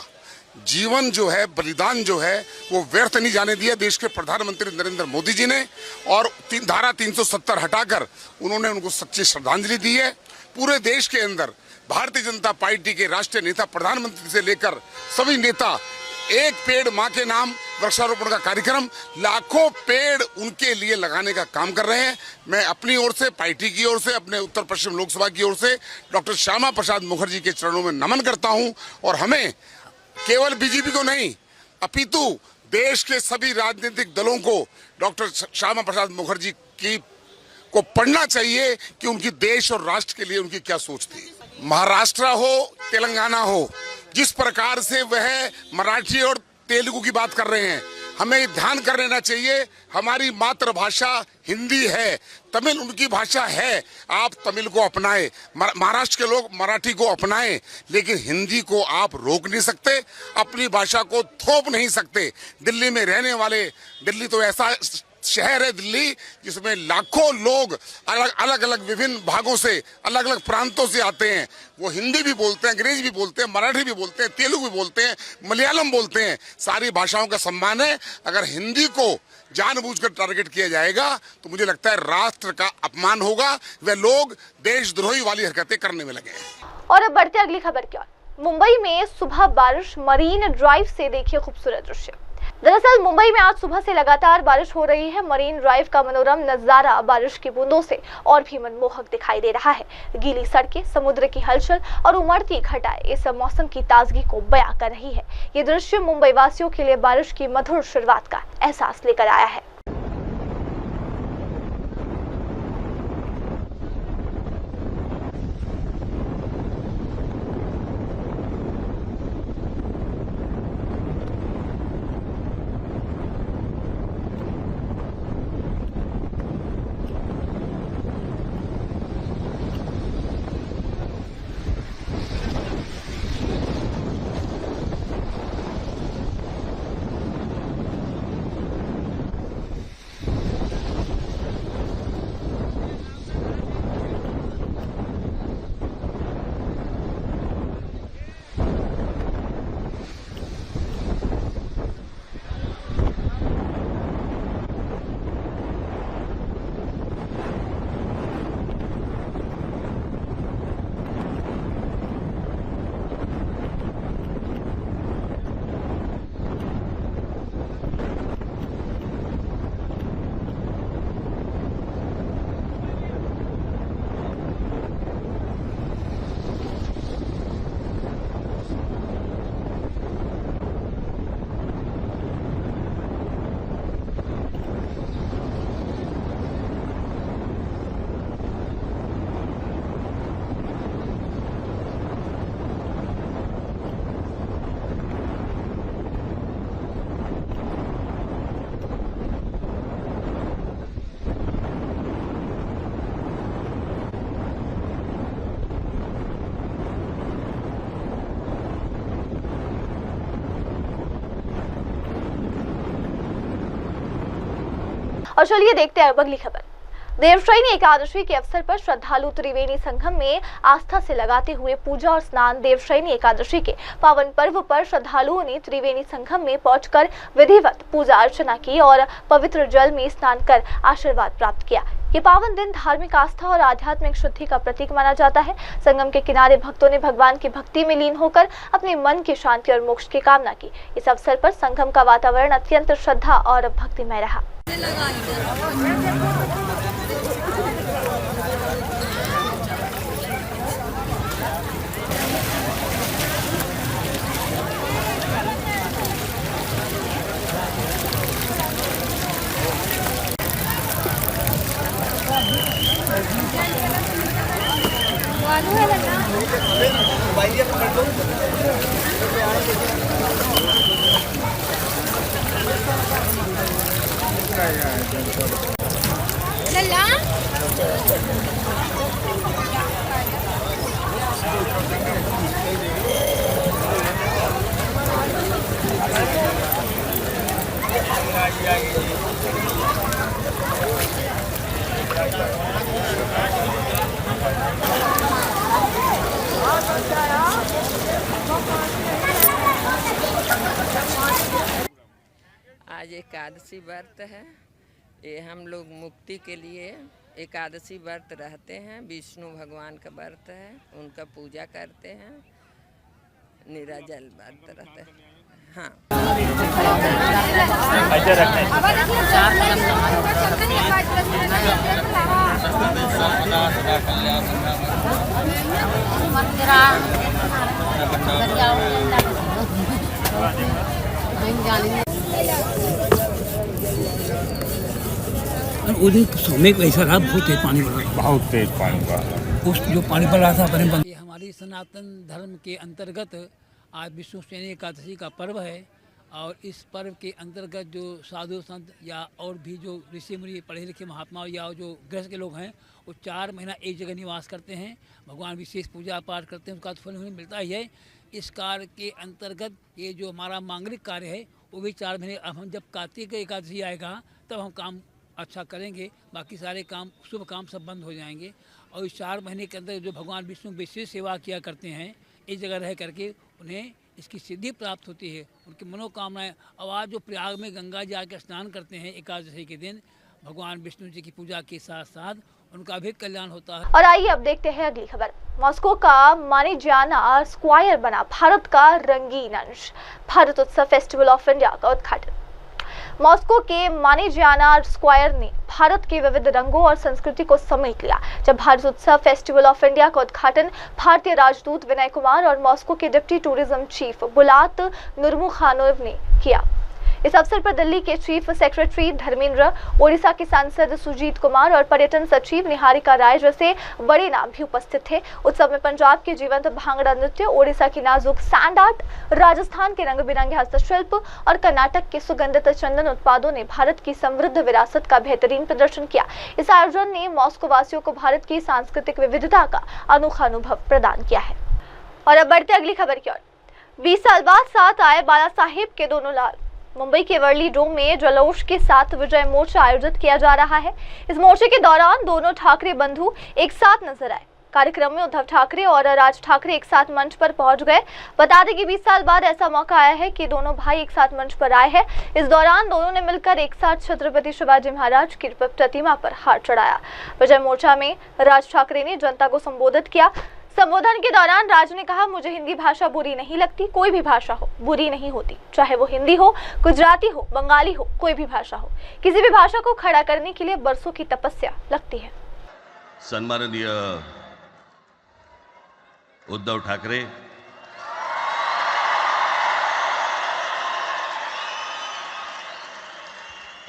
जीवन जो है, बलिदान जो है, वो व्यर्थ नहीं जाने दिया देश के प्रधानमंत्री नरेंद्र मोदी जी ने, और धारा 370 हटाकर उन्होंने उनको सच्ची श्रद्धांजलि दी है। पूरे देश के अंदर भारतीय जनता पार्टी के राष्ट्रीय नेता, प्रधानमंत्री से लेकर सभी नेता एक पेड़ मां के नाम वृक्षारोपण का कार्यक्रम, लाखों पेड़ उनके लिए लगाने का काम कर रहे हैं। मैं अपनी ओर से, पार्टी की ओर से, अपने उत्तर पश्चिम लोकसभा की or say doctor Shyama Prasad Mukherjee के चरणों में नमन करता हूं। और हमें केवल बीजेपी को नहीं, अपितु देश के सभी राजनीतिक दलों को डॉक्टर श्यामा प्रसाद मुखर्जी की को पढ़ना चाहिए कि उनकी देश और राष्ट्र के लिए उनकी क्या सोच थी। महाराष्ट्र हो, तेलंगाना हो, जिस प्रकार से वह मराठी और तेलुगु की बात कर रहे हैं, हमें ध्यान कर लेना चाहिए हमारी मातृभाषा हिंदी है, तमिल उनकी भाषा है। आप तमिल को अपनाएं, महाराष्ट्र के लोग मराठी को अपनाएं, लेकिन हिंदी को आप रोक नहीं सकते, अपनी भाषा को थोप नहीं सकते। दिल्ली में रहने वाले, दिल्ली तो ऐसा शहर है दिल्ली जिसमें लाखों लोग अलग अलग विभिन्न भागों से, अलग अलग प्रांतों से आते हैं। वो हिंदी भी बोलते हैं, अंग्रेजी भी बोलते हैं, मराठी भी बोलते हैं, तेलुगु भी बोलते हैं, मलयालम बोलते हैं। सारी भाषाओं का सम्मान है। अगर हिंदी को जानबूझकर टारगेट किया जाएगा तो मुझे लगता है राष्ट्र का अपमान होगा। वे लोग देशद्रोही वाली हरकतें करने में लगे हैं। और अब बढ़ते अगली खबर की ओर। मुंबई में सुबह बारिश, मरीन ड्राइव से देखिए खूबसूरत दृश्य। दरअसल मुंबई में आज सुबह से लगातार बारिश हो रही है। मरीन ड्राइव का मनोरम नजारा बारिश की बूंदों से और भी मनमोहक दिखाई दे रहा है। गीली सड़कें, समुद्र की हलचल और उमड़ती घटाएं इस मौसम की ताजगी को बयां कर रही है। ये दृश्य मुंबई वासियों के लिए बारिश की मधुर शुरुआत का एहसास लेकर आया है। और चलिए देखते हैं अब अगली खबर। देवशयनी एकादशी के अवसर पर श्रद्धालु त्रिवेणी संगम में आस्था से लगाते हुए पूजा और स्नान। देवशयनी एकादशी के पावन पर्व पर श्रद्धालुओं ने त्रिवेणी संगम में पहुंचकर विधिवत पूजा अर्चना की और पवित्र जल में स्नान कर आशीर्वाद प्राप्त किया। ये पावन दिन धार्मिक आस्था और आध्यात्मिक शुद्धि का प्रतीक माना जाता है। संगम के किनारे भक्तों ने भगवान की भक्ति में लीन होकर अपने मन की शांति और मोक्ष की कामना की। इस अवसर पर संगम का वातावरण अत्यंत श्रद्धा और भक्तिमय रहा। आज एकादशी व्रत है। ये हम लोग मुक्ति के लिए एकादशी व्रत रहते हैं। विष्णु भगवान का व्रत है, उनका पूजा करते हैं। निराजल व्रत रहते हैं। हाँ, वो दिन समय ऐसा रहा, बहुत तेज पानी बढ़ रहा, बहुत तेज पानी बढ़ रहा। उस जो पानी बढ़ रहा था ये हमारी सनातन धर्म के अंतर्गत आज विष्णुस्वयनी एकादशी का पर्व है और इस पर्व के अंतर्गत जो साधु संत या और भी जो ऋषि मुनि पढ़े लिखे महात्मा या जो गृहस्थ के लोग हैं वो 4 महीना एक जगह निवास करते हैं, भगवान विशेष पूजा पाठ करते हैं, उसका फल उन्हें मिलता ही है। इस कार्य के अंतर्गत ये जो हमारा मांगलिक कार्य है वो भी 4 महीने, अब हम जब कार्तिक एकादशी आएगा तब हम काम अच्छा करेंगे, बाकी सारे काम शुभ काम सब बंद हो जाएंगे। और इस 4 महीने के अंदर जो भगवान विष्णु विशेष सेवा किया करते हैं, इस जगह रह करके उन्हें इसकी सिद्धि प्राप्त होती है, उनकी मनोकामनाएं। अब आज जो प्रयाग में गंगा जी आकर स्नान करते हैं एकादशी के दिन, भगवान विष्णु जी की पूजा के साथ साथ उनका भी कल्याण होता है। और आइए अब देखते हैं अगली खबर। मॉस्को का मानिजाना स्क्वायर बना भारत का रंगीन अंश, भारत उत्सव फेस्टिवल ऑफ इंडिया का उद्घाटन। मॉस्को के मानिजाना स्क्वायर ने भारत के विविध रंगों और संस्कृति को समेट लिया, जब भारत उत्सव फेस्टिवल ऑफ इंडिया का उद्घाटन भारतीय राजदूत विनय कुमार और मॉस्को के डिप्टी टूरिज्म चीफ बुलात नुरमुखानोव ने किया। इस अवसर पर दिल्ली के चीफ सेक्रेटरी धर्मेंद्र, ओडिशा के सांसद सुजीत कुमार और पर्यटन सचिव निहारिका राय जैसे बड़े नाम भी उपस्थित थे। उत्सव में पंजाब के जीवंत भांगड़ा नृत्य, ओडिशा की नाजुक सैंड आर्ट, राजस्थान के रंग बिरंगे हस्तशिल्प और कर्नाटक के सुगंधित चंदन उत्पादों ने भारत की समृद्ध विरासत का बेहतरीन प्रदर्शन किया। इस आयोजन ने मॉस्को वासियों को भारत की सांस्कृतिक विविधता का अनोखा अनुभव प्रदान किया है। और अब बढ़ते अगली खबर की ओर। 20 साल बाद साथ आए बाला साहेब के दोनों लाल। मुंबई के वर्ली डोम में जल्लोष के साथ विजय मोर्चा आयोजित किया जा रहा है। इस मोर्चे के दौरान दोनों ठाकरे बंधु एक साथ नजर आए। कार्यक्रम में उद्धव ठाकरे और राज ठाकरे एक साथ मंच पर पहुंच गए। बता दें कि 20 साल बाद ऐसा मौका आया है कि दोनों भाई एक साथ मंच पर आए हैं। इस दौरान दोनों ने मिलकर एक साथ छत्रपति शिवाजी महाराज की प्रतिमा पर हार चढ़ाया। विजय मोर्चा में राज ठाकरे ने जनता को संबोधित किया। संबोधन के दौरान राज ने कहा, मुझे हिंदी भाषा बुरी नहीं लगती, कोई भी भाषा हो बुरी नहीं होती, चाहे वो हिंदी हो, गुजराती हो, बंगाली हो, कोई भी भाषा हो। किसी भी भाषा को खड़ा करने के लिए बरसों की तपस्या लगती है। सन्माननीय उद्धव ठाकरे,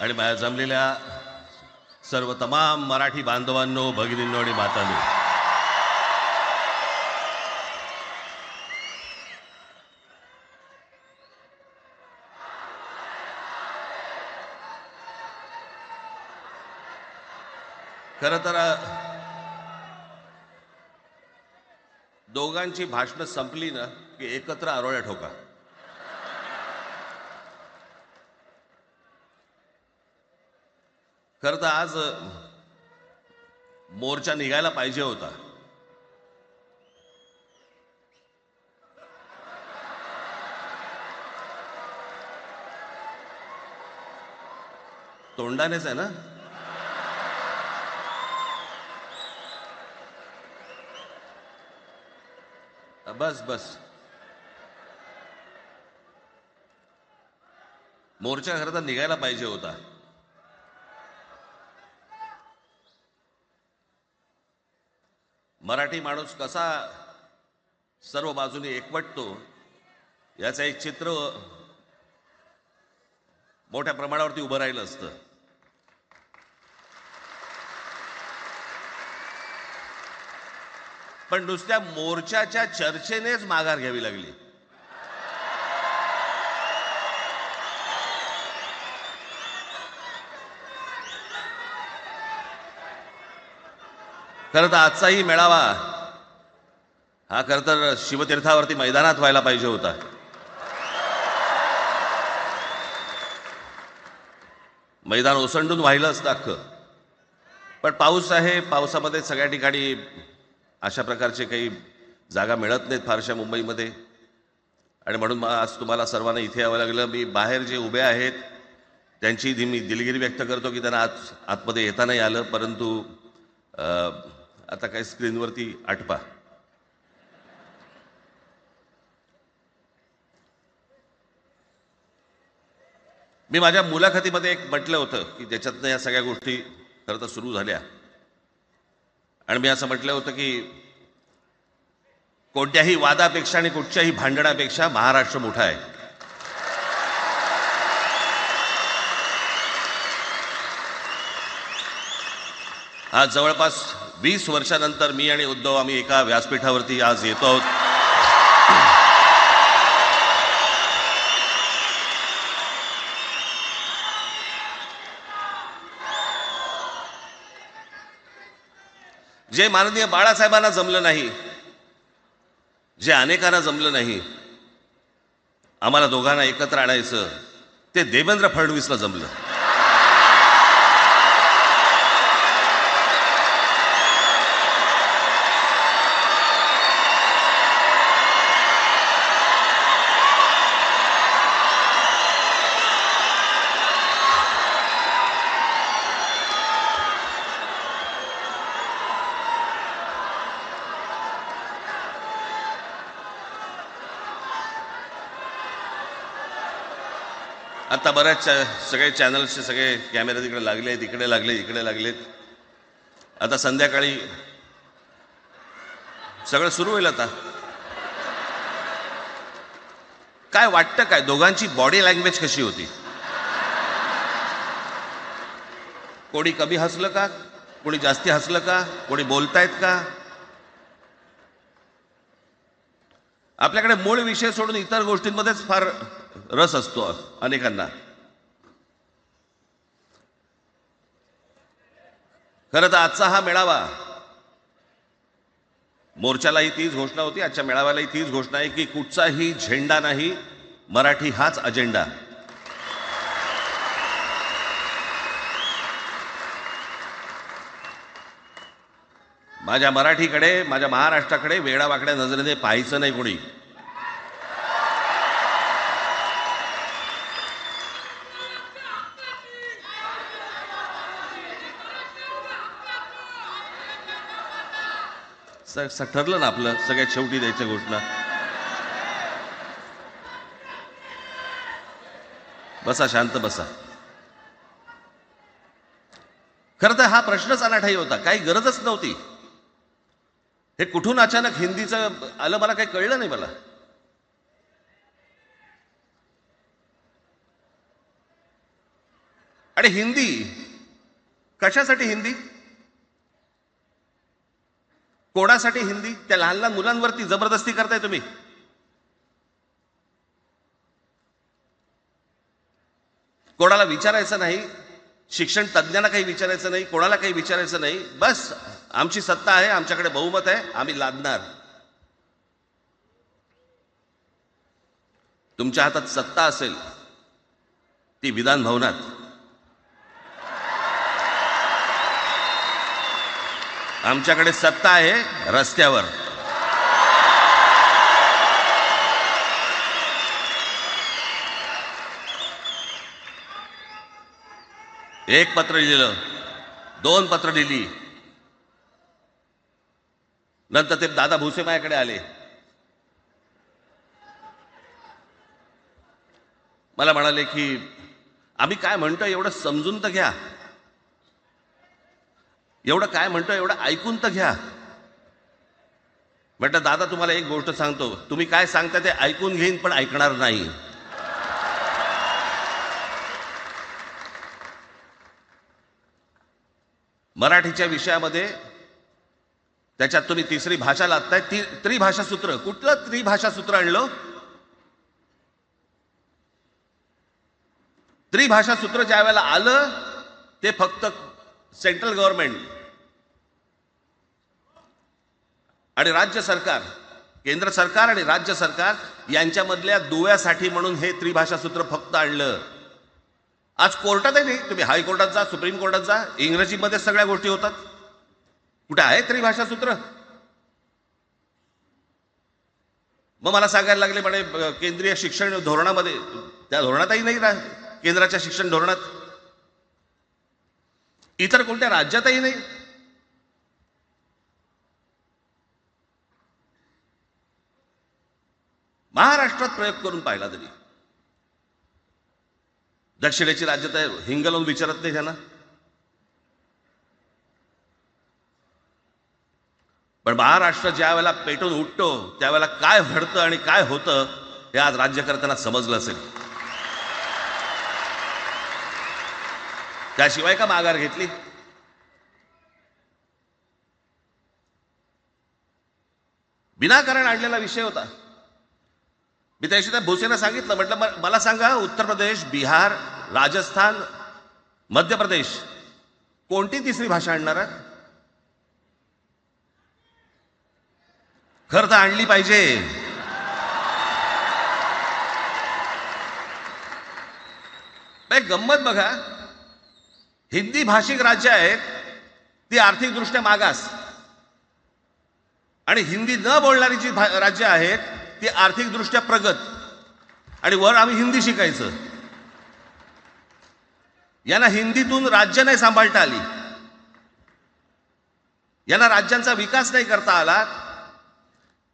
आणि माझ्या जमलेल्या सर्व तमाम मराठी बांधवांनो, भगिनींनो आणि मातांनो, खरं तर दोघांची भाषणं संपली ना की एकत्र आरोळ्या ठोका. खरं तर आज मोर्चा निघायला पाहिजे होता. तोंडानेच आहे ना. बस बस मोर्चा खरं तर निघायला पाहिजे होता. मराठी माणूस कसा सर्व बाजूने एकवटतो याचं एक चित्र मोठ्या प्रमाणावरती उभं राहिलं असतं. पण नुसत्या मोर्चाच्या चर्चेनेच माघार घ्यावी लागली. खरं तर आजचाही मेळावा हा खरं तर शिवतीर्थावरती मैदानात व्हायला पाहिजे होता. मैदान ओसंडून वाहिलं असतं अख्खं. पण पाऊस आहे, पावसामध्ये सगळ्या ठिकाणी अशा प्रकारचे काही जागा मिळत नाहीत फारशा मुंबईमध्ये. आणि म्हणून आज तुम्हाला सर्वांना इथे यावं लागलं. मी बाहेर जे उभे आहेत त्यांची मी दिलगिरी व्यक्त करतो की त्यांना आतमध्ये येता नाही आलं. परंतु आता काही स्क्रीनवरती आठवा. मी माझ्या मुलाखतीमध्ये एक म्हटलं होतं की ज्याच्यातनं या सगळ्या गोष्टी खरं तर सुरू झाल्या. आणि मी असं म्हटलं होतं की कोणत्याही वादापेक्षा आणि कुठच्याही भांडणापेक्षा महाराष्ट्र मोठा आहे. आज जवळपास 20 वर्षानंतर मी आणि उद्धव आम्ही एका व्यासपीठावरती आज येतो आहोत. जे माननीय बाळासाहेबांना जमलं नाही, जे अनेकांना जमलं नाही, आम्हाला दोघांना एकत्र आणायचं, ते देवेंद्र फडणवीसला जमलं. आता बऱ्याच सगळे चॅनल्सचे सगळे कॅमेरे तिकडे लागले, इकडे लागले, इकडे लागलेत. आता संध्याकाळी सगळं सुरू होईल. आता काय वाटतं, काय दोघांची बॉडी लँग्वेज कशी होती? कोणी कमी हसलं का, कोणी जास्ती हसलं का, कोणी बोलतायत का? आपल्याकडे मूळ विषय सोडून इतर गोष्टींमध्येच फार रस असतो अनेकांना. खरं तर आजचा हा मेळावा, मोर्चालाही तीच घोषणा होती, आजच्या मेळाव्यालाही तीच घोषणा आहे की कुठचाही झेंडा नाही, मराठी हाच अजेंडा. माझ्या मराठीकडे, माझ्या महाराष्ट्राकडे वेडावाकड्या नजरेने पाहायचं नाही कोणी. ठरलं ना आपलं, सगळ्यात शेवटी द्यायच्या घोषणा. बसा, शांत बसा. खरं तर हा प्रश्नच अनाठाई होता, काही गरजच नव्हती. हे कुठून अचानक हिंदीचं आलं मला काही कळलं नाही. मला आणि हिंदी कशासाठी? हिंदी कोणासाठी? हिंदी त्या लहान लहान मुलांवरती जबरदस्ती करताय तुम्ही. कोणाला विचारायचं नाही, शिक्षण तज्ञांना काही विचारायचं नाही, कोणाला काही विचारायचं नाही. बस आमची सत्ता आहे, आमच्याकडे बहुमत आहे, आम्ही लादणार. तुमच्या हातात सत्ता असेल ती विधान भवनात, आमच्याकडे सत्ता आहे रस्त्यावर. एक पत्र लिहिलं, 2 पत्र लिहिली, नंतर ते दादा भुसे माझ्याकडे आले. मला म्हणाले की आम्ही काय म्हणतो एवढं समजून तर घ्या, एवढं काय म्हणतो एवढं ऐकून तर घ्या. म्हटलं दादा तुम्हाला एक गोष्ट सांगतो, तुम्ही काय सांगता ते ऐकून घेईन पण ऐकणार नाही. मराठीच्या विषयामध्ये त्याच्यात तुम्ही तिसरी भाषा लादताय, त्रिभाषा सूत्र. कुठलं त्रिभाषा सूत्र आणलं? त्रिभाषा सूत्र ज्या वेळेला आलं ते फक्त सेंट्रल गव्हर्नमेंट आणि राज्य सरकार, केंद्र सरकार आणि राज्य सरकार यांच्यामधल्या दुव्यासाठी म्हणून हे त्रिभाषा सूत्र फक्त आणलं. आज कोर्टातही नाही, तुम्ही हायकोर्टात जा, सुप्रीम कोर्टात जा, इंग्रजीमध्ये सगळ्या गोष्टी होतात. कुठे आहे त्रिभाषा सूत्र? मग मला सांगायला लागले म्हणे केंद्रीय शिक्षण धोरणामध्ये, त्या धोरणातही नाही केंद्राच्या शिक्षण धोरणात, इतर कोणत्या राज्यातही नाही. महाराष्ट्रात प्रयोग करून पाहिला तरी दक्षिणेची राज्यात आहे, हिंगलावून विचारत नाही त्यांना. पण महाराष्ट्र ज्या वेळेला पेटून उठतो त्यावेळेला काय घडतं आणि काय होतं हे आज राज्यकर्त्यांना समजलं असेल. त्याशिवाय का माघार घेतली? विनाकारण आणलेला विषय होता. मी त्याशी त्या भुसेंना सांगितलं, म्हटलं मला सांगा उत्तर प्रदेश, बिहार, राजस्थान, मध्य प्रदेश कोणती तिसरी भाषा आणणार आहे? खरं तर आणली पाहिजे. एक गंमत बघा, हिंदी भाषिक राज्य आहेत ती आर्थिकदृष्ट्या मागास, आणि हिंदी न बोलणारी जी राज्य आहेत ती आर्थिकदृष्ट्या प्रगत, आणि वर आम्ही हिंदी शिकायचं. यांना हिंदीतून राज्य नाही सांभाळता आली, यांना राज्यांचा विकास नाही करता आला.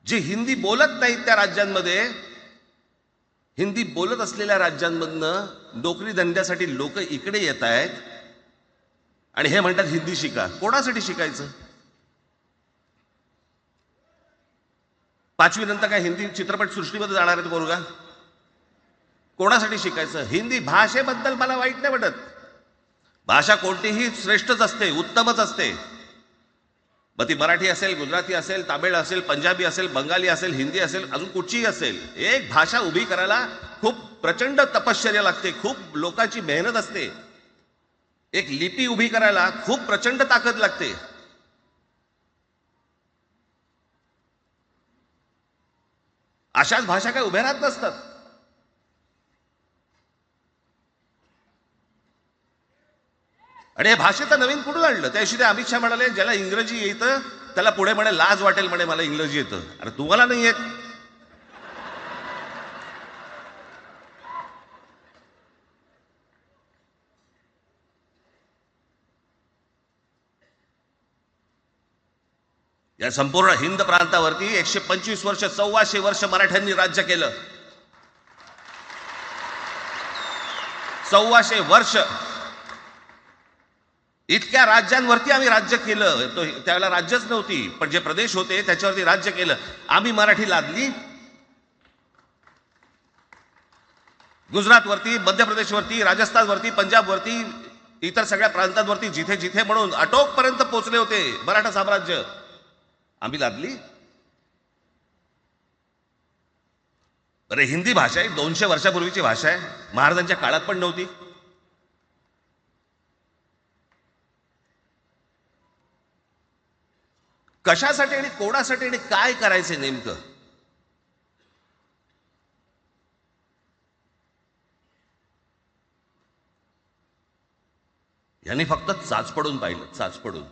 जे हिंदी बोलत नाहीत त्या राज्यांमध्ये, हिंदी बोलत असलेल्या राज्यांमधनं नोकरी धंद्यासाठी लोक इकडे येत आहेत आणि हे म्हणतात हिंदी शिका. कोणासाठी शिकायचं? 5वी नंतर काय हिंदी चित्रपट सृष्टीमध्ये जाणार आहेत पोरगा? कोणासाठी शिकायचं? हिंदी भाषेबद्दल मला वाईट नाही वाटत. भाषा कोणतीही श्रेष्ठच असते, उत्तमच असते. मग ती मराठी असेल, गुजराती असेल, तामिळ असेल, पंजाबी असेल, बंगाली असेल, हिंदी असेल, अजून कुठचीही असेल. एक भाषा उभी करायला खूप प्रचंड तपश्चर्या लागते, खूप लोकांची मेहनत असते. एक लिपी उभी करायला खूप प्रचंड ताकद लागते. अशाच भाषा काय उभ्या राहत नसतात. आणि हे भाषेचं नवीन कुठून आणलं? त्या दिवशी ते अमित शहा म्हणाले ज्याला इंग्रजी येतं त्याला पुढे म्हणे लाज वाटेल, म्हणे मला इंग्रजी येतं. अरे तुम्हाला नाही येत? या संपूर्ण हिंद प्रांतावरती 125 वर्ष, 1400 वर्ष मराठ्यांनी राज्य केलं. 1400 वर्ष इतक्या राज्यांवरती आम्ही राज्य केलं. त्यावेळेला राज्यच नव्हती, पण जे प्रदेश होते त्याच्यावरती राज्य केलं. आम्ही मराठी लादली गुजरातवरती, मध्य प्रदेशवरती, राजस्थानवरती, पंजाबवरती, इतर सगळ्या प्रांतांवरती जिथे जिथे म्हणून अटोकपर्यंत पोहोचले होते मराठा साम्राज्य, आम्ही लादली. अरे हिंदी भाषा आहे 200 वर्षापूर्वीची भाषा आहे, महाराजांच्या काळात पण नव्हती. कशासाठी आणि कोणासाठी आणि काय करायचे नेमकं? यांनी फक्त चाचपडून पाहिलं, चाचपडून.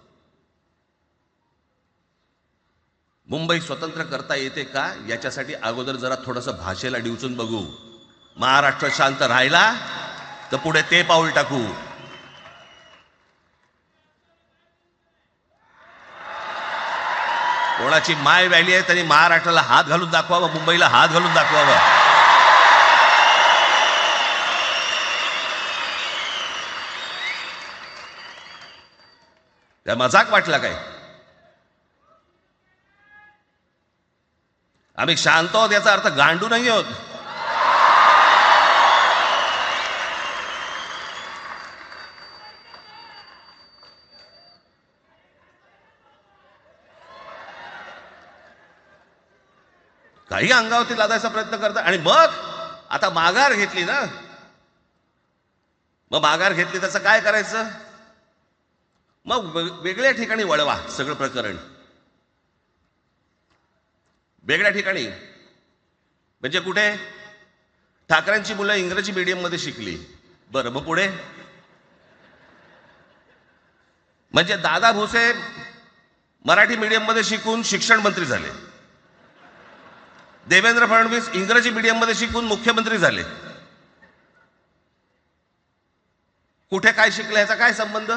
मुंबई स्वतंत्र करता येते का याच्यासाठी अगोदर जरा थोडंसं भाषेला डिवचून बघू. महाराष्ट्र शांत राहिला तर पुढे ते पाऊल टाकू. कोणाची माय व्हॅली आहे त्यांनी महाराष्ट्राला हात घालून दाखवावा, मुंबईला हात घालून दाखवावा. त्या मजाक वाटला काय? आम्ही शांत आहोत याचा अर्थ गांडू नाही आहोत. काही अंगावरती लादायचा प्रयत्न करतात आणि मग आता माघार घेतली ना, मग माघार घेतली त्याचं काय करायचं? मग वेगळ्या ठिकाणी वळवा सगळं प्रकरण, वेगळ्या ठिकाणी. म्हणजे कुठे? ठाकरेंची मुलं इंग्रजी मीडियम मध्ये शिकली, बरं मग पुढे? म्हणजे दादा भुसे मराठी मीडियम मध्ये शिकून शिक्षण मंत्री झाले, देवेंद्र फडणवीस इंग्रजी मीडियम मध्ये शिकून मुख्यमंत्री झाले. कुठे काय शिकले याचा काय संबंध?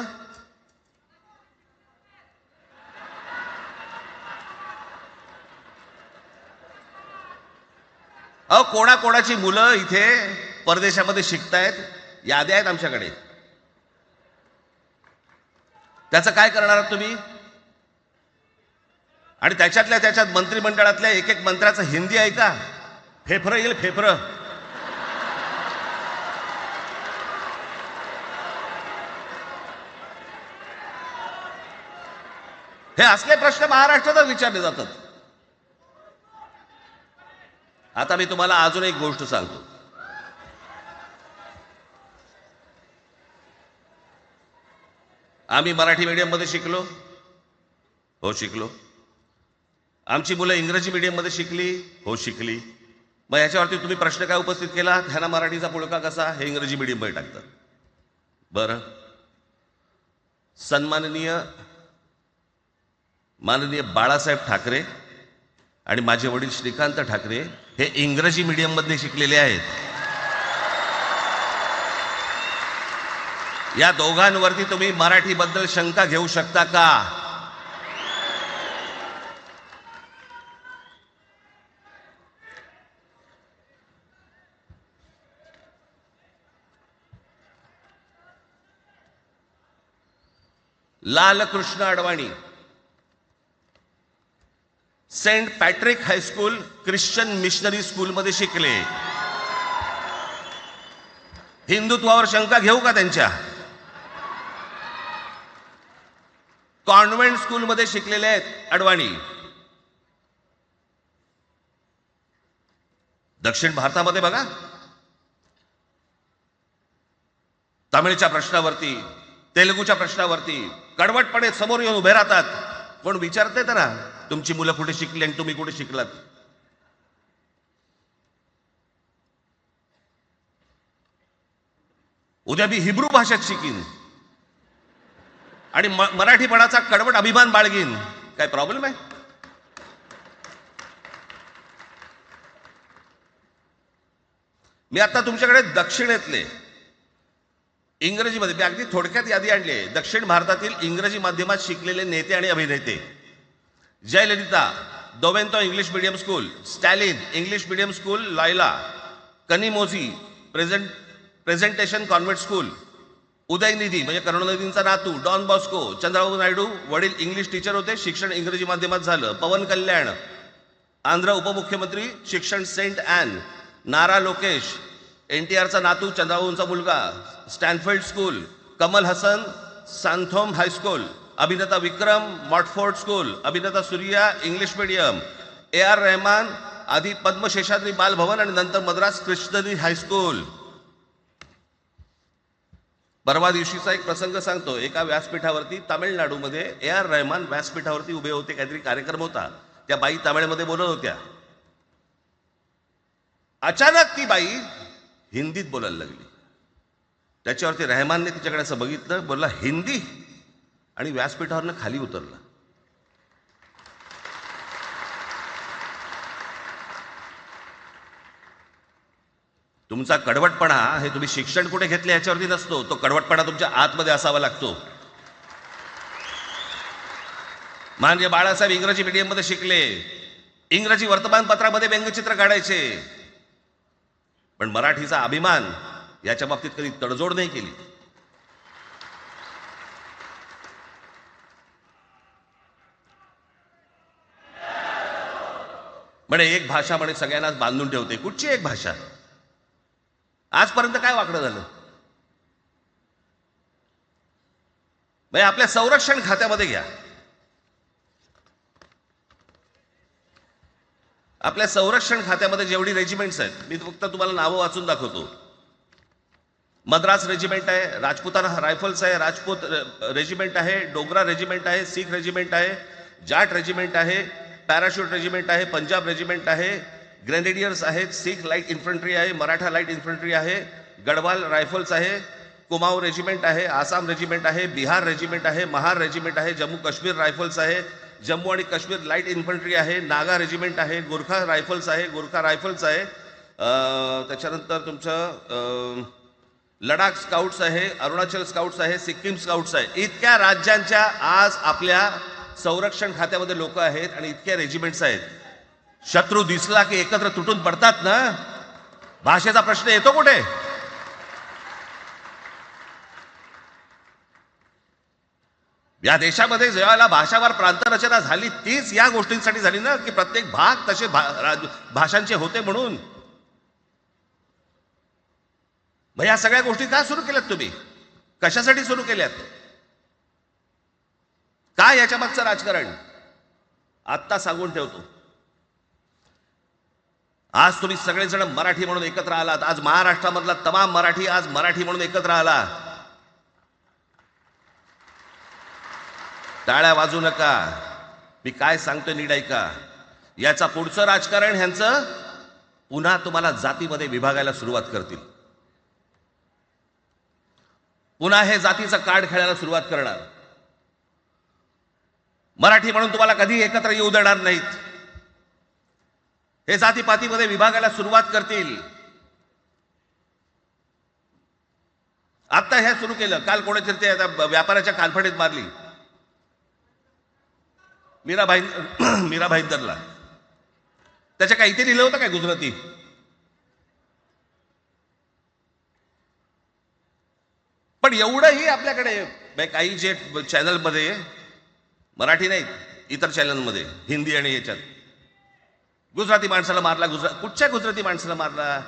अहो कोणाकोणाची मुलं इथे परदेशामध्ये शिकतायत, याद्या आहेत आमच्याकडे. त्याचं काय करणार आहात तुम्ही? आणि त्याच्यातल्या त्याच्यात मंत्रिमंडळातल्या एक एक मंत्र्याचं हिंदी आहे का? फेफरं येईल, फेफरं. हे असले प्रश्न महाराष्ट्रातच विचारले जातात. आता मी तुम्हाला अजून एक गोष्ट सांगतो. आम्ही मराठी मीडियम मध्ये शिकलो, हो शिकलो. आमची मुलं इंग्रजी मीडियममध्ये शिकली, हो शिकली. मग याच्यावरती तुम्ही प्रश्न काय उपस्थित केला, ह्यांना मराठीचा पुळका कसा, हे इंग्रजी मीडियममध्ये टाकतात. बरं, माननीय बाळासाहेब ठाकरे आणि माझे वडील श्रीकांत ठाकरे हे इंग्रजी मीडियममध्ये शिकलेले आहेत. या दोघांवरती तुम्ही मराठीबद्दल शंका घेऊ शकता का? Lalkrishna Advani saint Patrick high school Christian missionary स्कूलमध्ये शिकले. हिंदुत्वावर शंका घेऊ का त्यांच्या? कॉन्व्हेंट स्कूलमध्ये शिकलेले आहेत अडवाणी. दक्षिण भारतामध्ये बघा, तमिळच्या प्रश्नावरती, तेलुगूच्या प्रश्नावरती कडवटपणे समोर येऊन उभे राहतात. कोण विचारते तर ना, तुमची मुलं कुठे शिकली आणि तुम्ही कुठे शिकलात? उद्या मी हिब्रू भाषेत शिकीन आणि मराठीपणाचा कडवट अभिमान बाळगीन. काय प्रॉब्लेम आहे? मी आता तुमच्याकडे दक्षिणेतले इंग्रजीमध्ये, मी अगदी थोडक्यात यादी आणली आहे. दक्षिण भारतातील इंग्रजी माध्यमात शिकलेले नेते आणि अभिनेते: Jayalalithaa Doveton English medium school, Stalin English medium school Loyola, Kanimozhi presentation convent school, Udhayanidhi म्हणजे करुणानिधींचा नातू डॉन बॉस्को, चंद्रबाबू नायडू वडील इंग्लिश टीचर होते, शिक्षण इंग्रजी माध्यमात झालं. पवन कल्याण आंध्र उपमुख्यमंत्री, शिक्षण सेंट ॲन. नारा लोकेश NTRचा नातू चंद्रबाबूंचा मुलगा, Stanford school. Kamal Haasan Santhome high school. अभिनेता विक्रम मॉटफोर्ड स्कूल. अभिनेता Suriya English medium. AR Rahman आधी पद्मशेषाद्री बालभवन आणि नंतर मद्रास कृष्णगिरी हायस्कूल. परवा दिवशीचा एक प्रसंग सांगतो. एका व्यासपीठावरती तामिळनाडूमध्ये AR रहमान व्यासपीठावरती उभे होते, काहीतरी कार्यक्रम होता. त्या बाई तामिळमध्ये बोलत होत्या. अचानक ती बाई हिंदीत बोलायला लागली. त्याच्यावरती रहमानने तिच्याकडे असं बघितलं, बोलला हिंदी, आणि व्यासपीठावरनं खाली उतरला. तुमचा कडवटपणा हे तुम्ही शिक्षण कुठे घेतले याच्यावरती नसतो, तो कडवटपणा तुमच्या आतमध्ये असावा लागतो. माननीय बाळासाहेब इंग्रजी मीडियममध्ये शिकले, इंग्रजी वर्तमानपत्रामध्ये व्यंगचित्र काढायचे, पण मराठीचा अभिमान याच्या बाबतीत कधी तडजोड नाही केली. म्हणे एक भाषा म्हणे सगळ्यांनाच बांधून ठेवते. कुठची एक भाषा? आजपर्यंत काय वाकडं झालं? म्हणजे आपल्या संरक्षण खात्यामध्ये घ्या, आपल्या संरक्षण खात्यामध्ये जेवढी रेजिमेंट्स आहेत, मी फक्त तुम्हाला नावं वाचून दाखवतो. मद्रास रेजिमेंट आहे, राजपुताना रायफल्स आहे, राजपूत रेजिमेंट आहे, डोगरा रेजिमेंट आहे, सीख रेजिमेंट आहे, जाट रेजिमेंट आहे, पॅराशूट रेजिमेंट आहे, पंजाब रेजिमेंट आहे, ग्रेनेडियर्स आहेत, सीख लाईट इन्फंट्री आहे, मराठा लाईट इन्फंट्री आहे, गढवाल रायफल्स आहे, कुमाऊ रेजिमेंट आहे, आसाम रेजिमेंट आहे, बिहार रेजिमेंट आहे, महार रेजिमेंट आहे, जम्मू काश्मीर रायफल्स आहे, जम्मू आणि काश्मीर लाईट इन्फंट्री आहे, नागा रेजिमेंट आहे, गोरखा रायफल्स आहे, गोरखा रायफल्स आहे, त्याच्यानंतर तुमचं लडाख स्काउट्स आहे, अरुणाचल स्काउट्स आहे, सिक्कीम स्काउट्स आहे. इतक्या राज्यांच्या आज आपल्या संरक्षण खात्यामध्ये लोक आहेत आणि इतक्या रेजिमेंट्स आहेत. शत्रू दिसला की एकत्र तुटून पडतात ना. भाषेचा प्रश्न येतो कुठे? या देशामध्ये जेव्हा भाषावार प्रांत रचना झाली तीच या गोष्टींसाठी झाली ना, की प्रत्येक भाग तसे भाषांचे होते म्हणून. मग या सगळ्या गोष्टी का सुरू केल्यात तुम्ही? कशासाठी सुरू केल्यात? काय याच्या मागचं राजकारण? आत्ता सांगून ठेवतो. आज तुम्ही सगळेजण मराठी म्हणून एकत्र आलात. आज महाराष्ट्रामधला तमाम मराठी आज मराठी म्हणून एकत्र आला. टाळ्या वाजू नका. मी काय सांगतोय नीट ऐका. याचा पुढचं राजकारण ह्यांचं पुन्हा तुम्हाला जातीमध्ये विभागायला सुरुवात करतील, पुन्हा हे जातीचं कार्ड खेळायला सुरुवात करणार. मराठी म्हणून तुम्हाला कधी एकत्र येऊ देणार नाहीत. हे जातीपातीमध्ये विभागायला सुरुवात करतील. आता हे सुरू केलं. काल कोणाच्या ते व्यापाऱ्याच्या कानफडीत मारली मीरा भाईंदरला. त्याच्या काय इथे लिहिलं होतं काय गुजराती? पण एवढंही आपल्याकडे काही जे चॅनलमध्ये मराठी नाही इतर चॅनलमध्ये हिंदी आणि याच्यात गुजराती माणसाला मारला. कुठच्या गुजराती माणसाला मारला?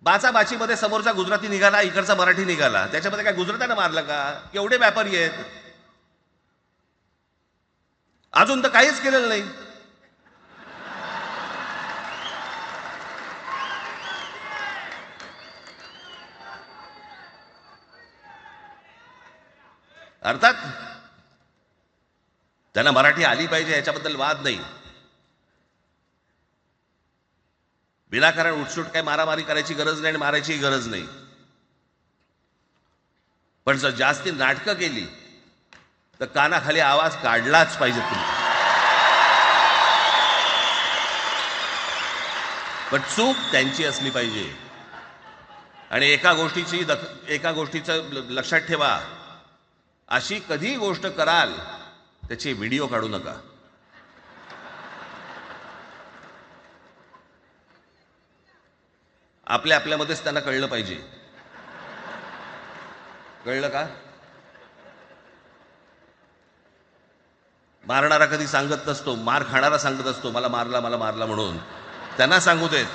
बाचाबाचीमध्ये समोरचा गुजराती निघाला, इकडचा मराठी निघाला. त्याच्यामध्ये काय गुजरात्यानं मारलं का? केवढे व्यापारी आहेत. अजून तर काहीच केलेलं नाही. अर्थात त्यांना मराठी आली पाहिजे याच्याबद्दल वाद नाही. विनाकारण उठसूट काय मारामारी करायची गरज नाही आणि मारायची गरज नाही. पण जर जास्ती नाटकं केली तर कानाखाली आवाज काढलाच पाहिजे तुम्ही. पण चूक त्यांची असली पाहिजे. आणि एका गोष्टीचं लक्षात ठेवा, अशी कधी गोष्ट कराल त्याचे व्हिडिओ काढू नका. आपल्यामध्येच त्यांना कळलं पाहिजे. कळलं का? मारणारा कधी सांगत नसतो, मार खाणारा सांगत असतो मला मारला म्हणून. त्यांना सांगू देत.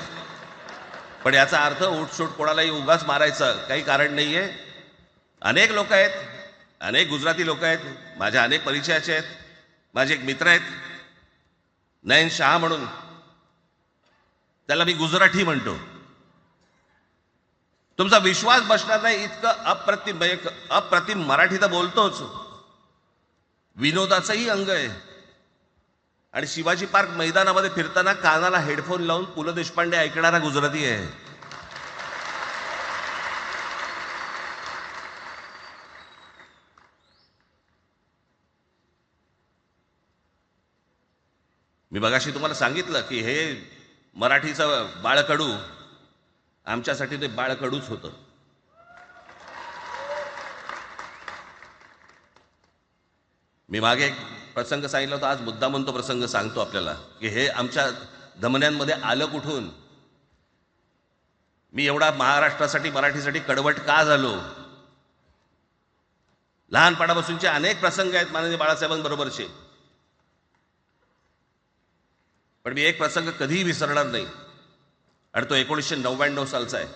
पण याचा अर्थ उठसूट कोणालाही उगाच मारायचं काही कारण नाहीये. अनेक लोक आहेत, अनेक गुजराती लोक आहेत, माझ्या अनेक परिचयाचे आहेत. माझे एक मित्र आहेत नयन शाह म्हणून, त्याला मी गुजराठी म्हणतो. तुमचा विश्वास बसणार नाही इतकं अप्रतिम मराठी तर बोलतोच, विनोदाचंही अंग आहे. आणि शिवाजी पार्क मैदानामध्ये फिरताना कानाला हेडफोन लावून पु ल देशपांडे ऐकणारा गुजराती आहे. मी मगाशी तुम्हाला सांगितलं की हे मराठीचं बाळकडू आमच्यासाठी ते बाळकडूच होतं. मी मागे एक प्रसंग सांगितला होता, आज मुद्दामून तो प्रसंग सांगतो आपल्याला की हे आमच्या धमन्यांमध्ये आलं कुठून. मी एवढा महाराष्ट्रासाठी मराठीसाठी कडवट का झालो. लहानपणापासूनचे अनेक प्रसंग आहेत माननीय बाळासाहेबांबरोबरचे, पण मी एक प्रसंग कधीही विसरणार नाही. आणि तो 1999 सालचा आहे.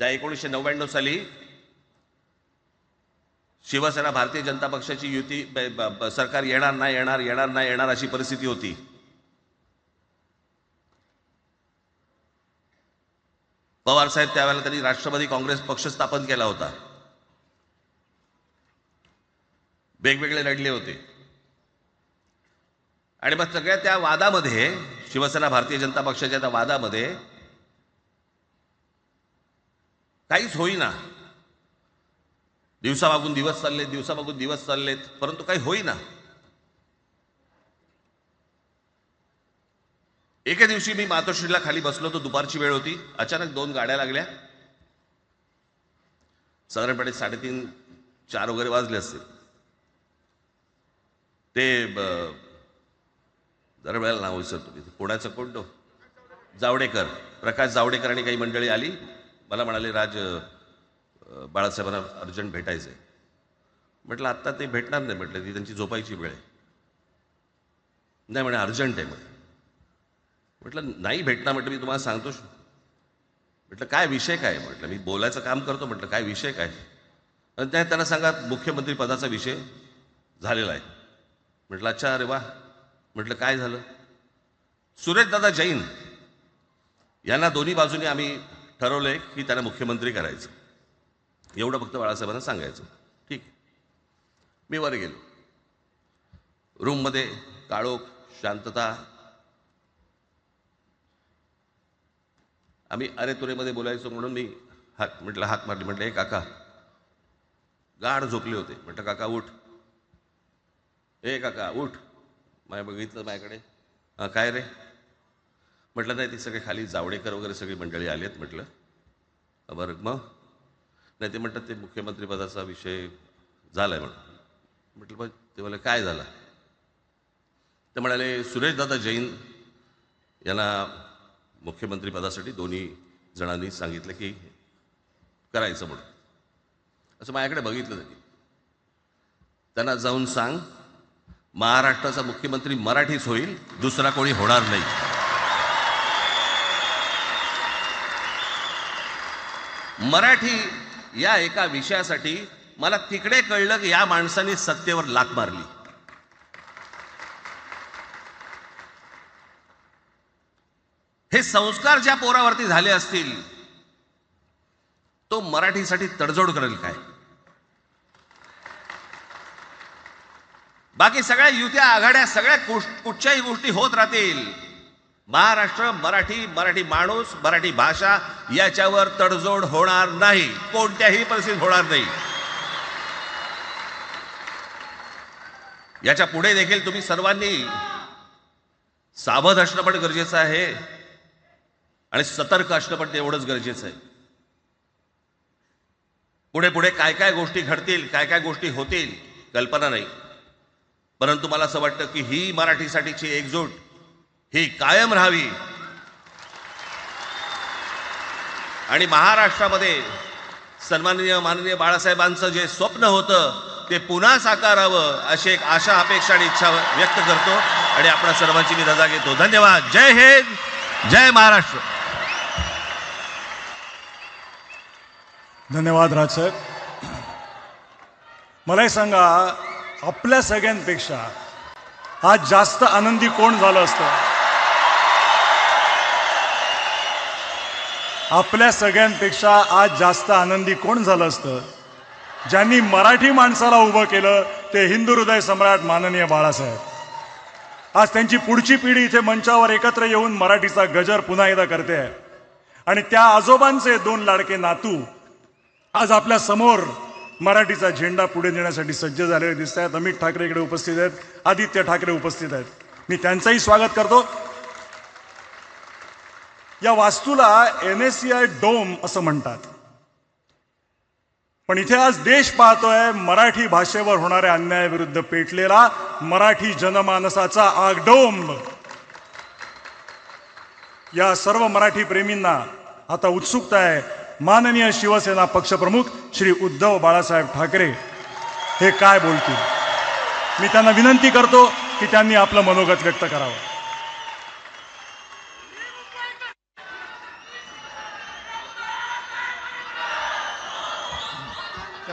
त्या 1999 साली शिवसेना भारतीय जनता पक्षाची युती सरकार येणार नाही अशी परिस्थिती होती. पवार साहेब त्यावेळेला त्यांनी राष्ट्रवादी काँग्रेस पक्ष स्थापन केला होता. वेगवेगळे लढले होते. आणि मग सगळ्या त्या वादामध्ये, शिवसेना भारतीय जनता पक्षाच्या त्या वादामध्ये काहीच होईना. दिवसामागून दिवस चाललेत परंतु काही होईना. एके दिवशी मी मातोश्रीला खाली बसलो होतो, दुपारची वेळ होती. अचानक 2 गाड्या लागल्या. साधारणपणे 3:30-4 वगैरे वाजले असतील. ते जरा वेळेला नाव विसरतो मी, पुण्याचं कोणतो जावडेकर, प्रकाश जावडेकर आणि काही मंडळी आली. मला म्हणाले राज बाळासाहेबांना अर्जंट भेटायचंय. म्हटलं आत्ता ते भेटणार नाही. म्हटलं ती त्यांची झोपायची वेळ आहे. नाही म्हणे अर्जंट आहे. म्हटलं नाही भेटणार. म्हटलं मी तुम्हाला सांगतो. म्हटलं काय विषय काय? म्हटलं मी बोलायचं काम करतो. म्हटलं काय विषय काय? आणि त्यांना सांगा मुख्यमंत्री पदाचा विषय झालेला आहे. म्हटलं अच्छा, अरे वा. म्हटलं काय झालं? सुरेशदादा जैन यांना दोन्ही बाजूने आम्ही ठरवलंय की त्यांना मुख्यमंत्री करायचं. एवढं फक्त बाळासाहेबांना सांगायचं. ठीक. मी वर गेलो. रूममध्ये काळोख, शांतता. आम्ही अरे तुरेमध्ये बोलायचो म्हणून मी हाक मारली. म्हटलं हे काका गाढ झोपले होते. म्हटलं काका उठ, ए काका उठ. बघितलं माझ्याकडे. काय रे? म्हटलं नाही ती सगळे खाली जावडेकर वगैरे सगळी मंडळी आली आहेत. म्हटलं बरं मग नाही ते म्हणतात ते मुख्यमंत्रीपदाचा विषय झाला आहे म्हणून. म्हटलं बघ ते मला काय झालं? ते म्हणाले सुरेशदादा जैन यांना मुख्यमंत्रीपदासाठी दोन्ही जणांनी सांगितलं की करायचं म्हणून. असं माझ्याकडे बघितलं त्यांनी. त्यांना जाऊन सांग महाराष्ट्राचा मुख्यमंत्री मराठीच होईल, दुसरा कोणी होणार नाही. मराठी या एका विषयासाठी मला तिकडे कळलं की या माणसाने सत्तेवर लाथ मारली. हे संस्कार ज्या पोरावरती झाले असतील तो मराठीसाठी तडजोड करेल काय? बाकी सगळ्या युत्या आघाड्या सगळ्या कुठच्याही गोष्टी होत राहतील. महाराष्ट्र मराठी, मराठी माणूस, मराठी भाषा याच्यावर तडजोड होणार नाही, कोणत्याही परिस्थितीत होणार नाही. याच्या पुढे देखील तुम्ही सर्वांनी सावध असणं पण गरजेचं आहे आणि सतर्क असणं पण तेवढंच गरजेचं आहे. पुढे पुढे काय काय गोष्टी घडतील, काय काय गोष्टी होतील कल्पना नाही. परंतु मला असं वाटतं की ही मराठीसाठीची एकजूट ही कायम राहावी आणि महाराष्ट्रामध्ये सन्माननीय माननीय बाळासाहेबांचं जे स्वप्न होतं ते पुन्हा साकारावं अशी एक आशा, अपेक्षा आणि इच्छा व्यक्त करतो आणि आपल्या सर्वांची मी रजा घेतो. धन्यवाद. जय हिंद, जय महाराष्ट्र. धन्यवाद राजसाहेब. मला हे सांगा, आपल्या सगळ्यांपेक्षा आज जास्त आनंदी कोण झालं असतं? आपल्या सगळ्यांपेक्षा आज जास्त आनंदी कोण झालं असतं? ज्यांनी मराठी माणसाला उभं केलं ते हिंदू हृदय सम्राट माननीय बाळासाहेब. आज त्यांची पुढची पिढी इथे मंचावर एकत्र येऊन मराठीचा गजर पुन्हा एकदा करते आहे आणि त्या आजोबांचे दोन लाडके नातू आज आपल्या समोर मराठीचा झेंडा पुढे नेण्यासाठी सज्ज झालेले दिसत आहेत. अमित ठाकरे इकडे उपस्थित आहेत, आदित्य ठाकरे उपस्थित आहेत. मी त्यांचंही स्वागत करतो. या वास्तूला NSCI डोम असं म्हणतात, पण इथे आज देश पाहतोय मराठी भाषेवर होणाऱ्या अन्यायाविरुद्ध पेटलेला मराठी जनमानसाचा आगडोंब. या सर्व मराठी प्रेमींना आता उत्सुकता आहे माननीय शिवसेना पक्षप्रमुख श्री उद्धव बाळासाहेब ठाकरे हे काय बोलतील. मी त्यांना विनंती करतो की त्यांनी आपलं मनोगत व्यक्त करावं.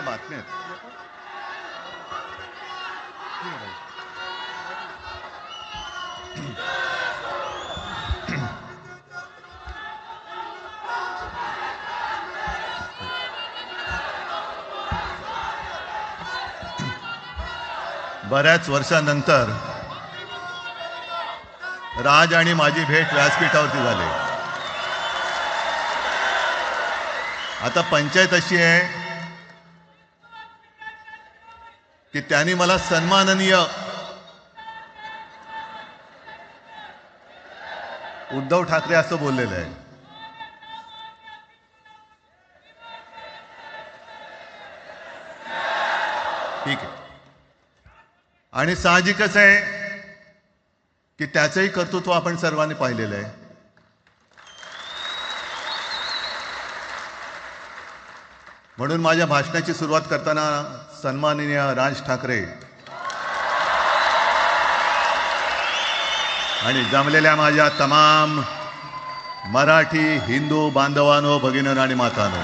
बातम्या बऱ्याच वर्षानंतर राज आणि माझी भेट व्यासपीठावरती झाली. आता पंचायत अशी आहे की त्यांनी मला सन्माननीय उद्धव ठाकरे असं बोललेलं आहे. ठीक आहे. आणि साहजिकच आहे की त्याचंही कर्तृत्व आपण सर्वांनी पाहिलेलं आहे. म्हणून माझ्या भाषणाची सुरुवात करताना सन्माननीय राज ठाकरे आणि जमलेल्या माझ्या तमाम मराठी हिंदू बांधवांनो, भगिनींनो आणि मातांनो,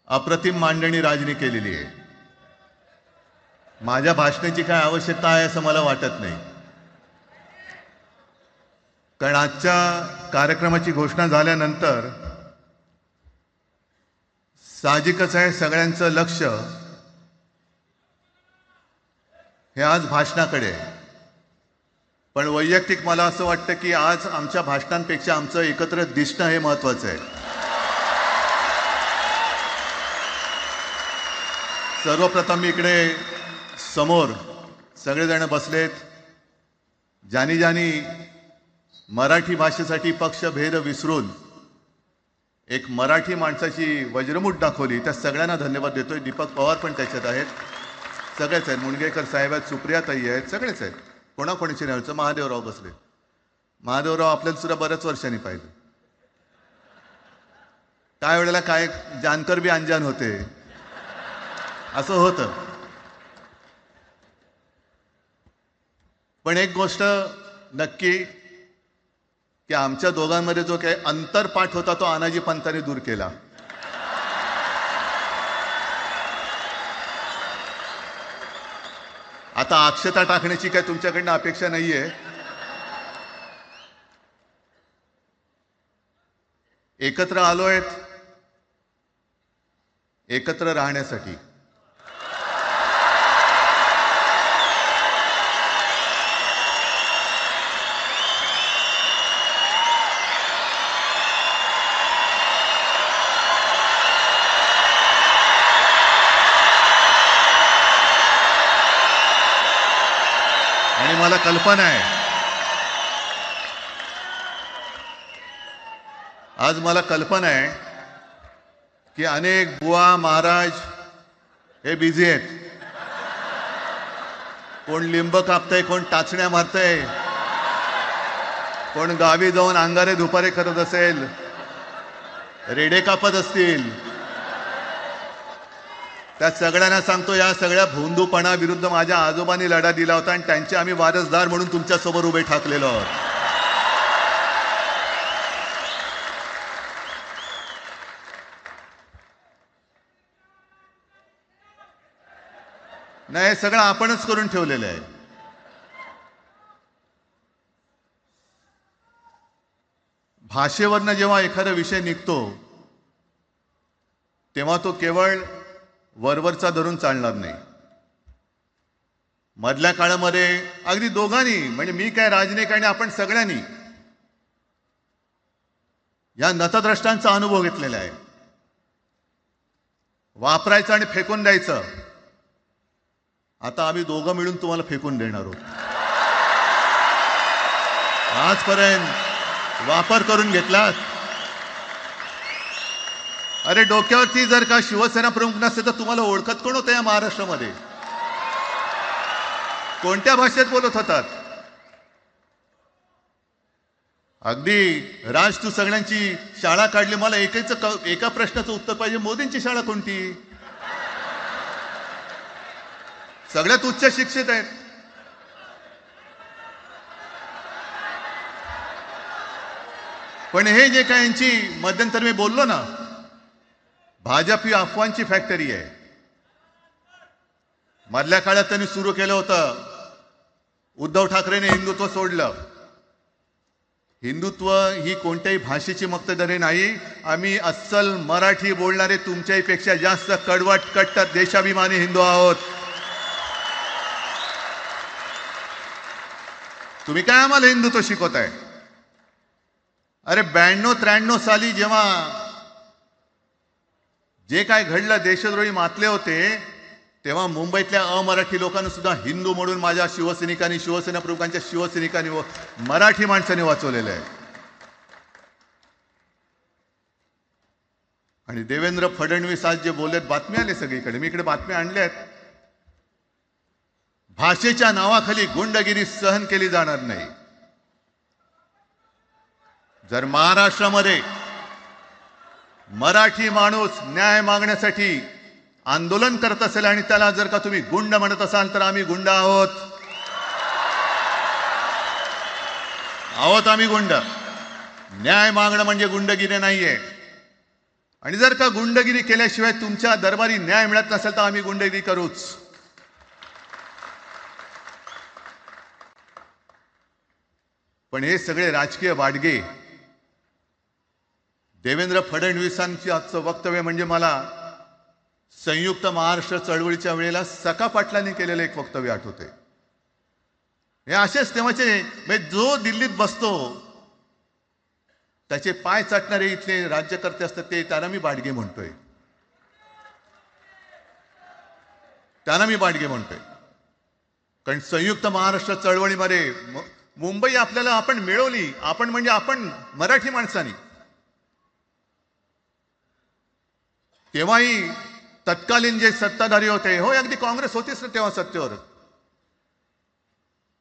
अप्रतिम मांडणी राजनी केलेली आहे. माझ्या भाषणाची काय आवश्यकता आहे असं मला वाटत नाही, कारण आजच्या कार्यक्रमाची घोषणा झाल्यानंतर साहजिकच आहे सगळ्यांचं लक्ष हे आज भाषणाकडे आहे. पण वैयक्तिक मला असं वाटतं की आज आमच्या भाषणांपेक्षा आमचं एकत्र दिसणं हे महत्त्वाचं आहे. सर्वप्रथम मी इकडे समोर सगळेजण बसलेत. ज्यांनी ज्यांनी मराठी भाषेसाठी पक्षभेद विसरून एक मराठी माणसाची वज्रमूठ दाखवली, त्या सगळ्यांना धन्यवाद देतोय. दीपक पवार पण त्याच्यात आहेत, सगळेच आहेत. मुणगेकर साहेब आहेत, सुप्रियाताई आहेत, सगळेच आहेत. कोणाकोणीची नाही. महादेवराव बसले. महादेवराव आपल्याला सुद्धा बऱ्याच वर्षांनी पाहिलं. काय वेळेला काय जानकर बी अनजान होते, असं होतं. पण एक गोष्ट नक्की की आमच्या दोघांमध्ये जो काही अंतरपाठ होता तो आनाजी पंतांनी दूर केला. आता अक्षता टाकण्याची काय तुमच्याकडनं अपेक्षा नाहीये. एकत्र आलोय एकत्र राहण्यासाठी. आणि मला कल्पना आहे, आज मला कल्पना आहे की अनेक बुवा महाराज हे बिझी आहेत. कोण लिंब कापतंय, कोण टाचण्या मारतंय, कोण गावी जाऊन अंगारे दुपारे करत असेल, रेडे कापत असतील. त्या सगळ्यांना सांगतो, या सगळ्या भोंदूपणा विरुद्ध माझ्या आजोबांनी लढा दिला होता आणि त्यांचे आम्ही वारसदार म्हणून तुमच्या समोर उभे ठाकलेलो आहोत. नाही, हे सगळं आपणच करून ठेवलेलं आहे. भाषेवरनं जेव्हा एखादा विषय निघतो तेव्हा तो केवळ वरवरचा धरून चालणार नाही. मधल्या काळामध्ये अगदी दोघांनी, म्हणजे मी काय राजनिक आणि आपण सगळ्यांनी या नतद्रष्टांचा अनुभव घेतलेला आहे. वापरायचं आणि फेकून द्यायचं. आता आम्ही दोघं मिळून तुम्हाला फेकून देणार आहोत. आजपर्यंत वापर करून घेतलात. अरे डोक्यावरती जर का शिवसेना प्रमुख नसते तर तुम्हाला ओळखत कोण होतं या महाराष्ट्रामध्ये? कोणत्या भाषेत बोलत होतात? अगदी राज, तू सगळ्यांची शाळा काढली. मला एका प्रश्नाचं उत्तर पाहिजे, मोदींची शाळा कोणती? सगळ्यात उच्च शिक्षित आहेत. पण हे जे काय यांची मध्यंतर मी बोललो ना, भाजप ही अफवांची फॅक्टरी आहे. मधल्या काळात त्यांनी सुरू केलं होतं. उद्धव ठाकरेने हिंदुत्व सोडलं. हिंदुत्व ही कोणत्याही भाषेची मक्तेदारी नाही. आम्ही अस्सल मराठी बोलणारे तुमच्याही पेक्षा जास्त कडवट कट्टर देशाभिमानी हिंदू आहोत. तुम्ही काय आम्हाला हिंदुत्व शिकवताय? अरे 92-93 साली जेव्हा जे काय घडलं, देशद्रोही मातले होते, तेव्हा मुंबईतल्या अमराठी लोकांना सुद्धा हिंदू म्हणून माझ्या शिवसैनिकांनी, शिवसेना प्रमुखांच्या शिवसैनिकांनी व मराठी माणसांनी वाचवलेलं आहे. आणि देवेंद्र फडणवीस आज जे बोललेत, बातमी आले सगळीकडे, मी इकडे बातम्या आणल्यात. भाषेच्या नावाखाली गुंडगिरी सहन केली जाणार नाही. जर महाराष्ट्रामध्ये मराठी माणूस न्याय मागण्यासाठी आंदोलन करत असेल आणि त्याला जर का तुम्ही गुंड म्हणत असाल तर आम्ही गुंड आहोत. आम्ही गुंड. न्याय मागणं म्हणजे गुंडगिरी नाहीये. आणि जर का गुंडगिरी केल्याशिवाय तुमच्या दरबारी न्याय मिळत नसेल तर आम्ही गुंडगिरी करूच. पण हे सगळे राजकीय वाडगे, देवेंद्र फडणवीसांची आजचं वक्तव्य म्हणजे मला संयुक्त महाराष्ट्र चळवळीच्या वेळेला सखा पाटलांनी केलेलं एक वक्तव्य आठवते. हे असेच तेव्हाचे म्हणजे जो दिल्लीत बसतो त्याचे पाय चाटणारे इथले राज्यकर्ते असतात ते त्यांना मी बाडगे म्हणतोय. त्यांना मी बाडगे म्हणतोय. कारण संयुक्त महाराष्ट्र चळवळीमध्ये मुंबई आपल्याला आपण मिळवली. आपण म्हणजे आपण मराठी माणसांनी. तेव्हाही तत्कालीन जे सत्ताधारी होते, हो अगदी काँग्रेस होतीच ना तेव्हा सत्तेवर,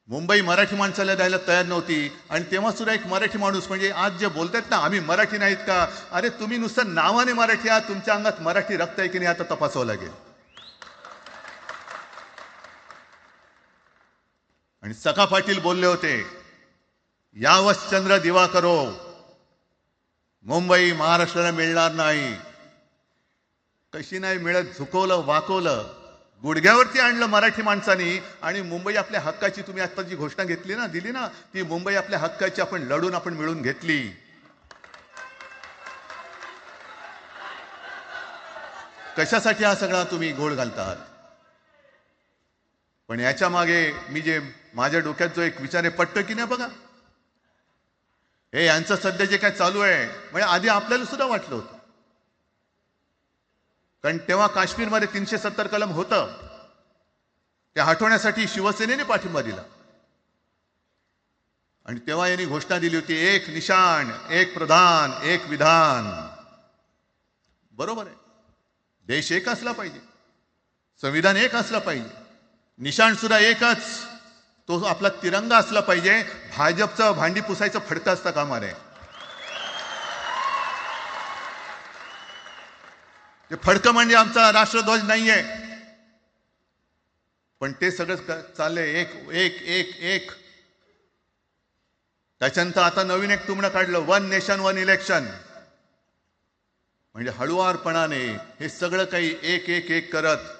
मुंबई मराठी माणसाला द्यायला तयार नव्हती. आणि तेव्हा सुद्धा एक मराठी माणूस म्हणजे आज जे बोलतात ना आम्ही मराठी नाहीत का, अरे तुम्ही नुसतं नावाने मराठी आहात, तुमच्या अंगात मराठी रक्त आहे की नाही आता तपासावं लागेल. आणि सखा पाटील बोलले होते, यावंच चंद्र दिवा करो, मुंबई महाराष्ट्राला मिळणार नाही. कशी नाही मिळत, झुकवलं वाकवलं, गुडघ्यावरती आणलं मराठी माणसांनी. आणि मुंबई आपल्या हक्काची, तुम्ही आता जी घोषणा घेतली ना, दिली ना, ती मुंबई आपल्या हक्काची आपण लढून आपण मिळून घेतली. कशासाठी हा सगळा तुम्ही घोळ घालतात. पण याच्या मागे मी जे माझ्या डोक्यात जो एक विचार आहे, पटतं की नाही बघा. हे यांचं सध्या जे काय चालू आहे, म्हणजे आधी आपल्याला सुद्धा वाटलं होतं. कारण तेव्हा काश्मीरमध्ये 370 कलम होतं, ते हटवण्यासाठी शिवसेनेने पाठिंबा दिला. आणि तेव्हा यांनी घोषणा दिली होती, एक निशाण, एक प्रधान, एक विधान. बरोबर आहे, देश एक असला पाहिजे, संविधान एक असलं पाहिजे, निशाण सुद्धा एकच, तो आपला तिरंगा असला पाहिजे. भाजपचं भांडी पुसायचं फडकं असतं कामा नये. ते फडकं म्हणजे आमचा राष्ट्रध्वज नाहीये. पण ते सगळं चाललंय एक एक एक एक. त्याच्यानंतर आता नवीन एक तुमनं काढलं, 1 नेशन 1 इलेक्शन. म्हणजे हळुवारपणाने हे सगळं काही एक एक एक करत,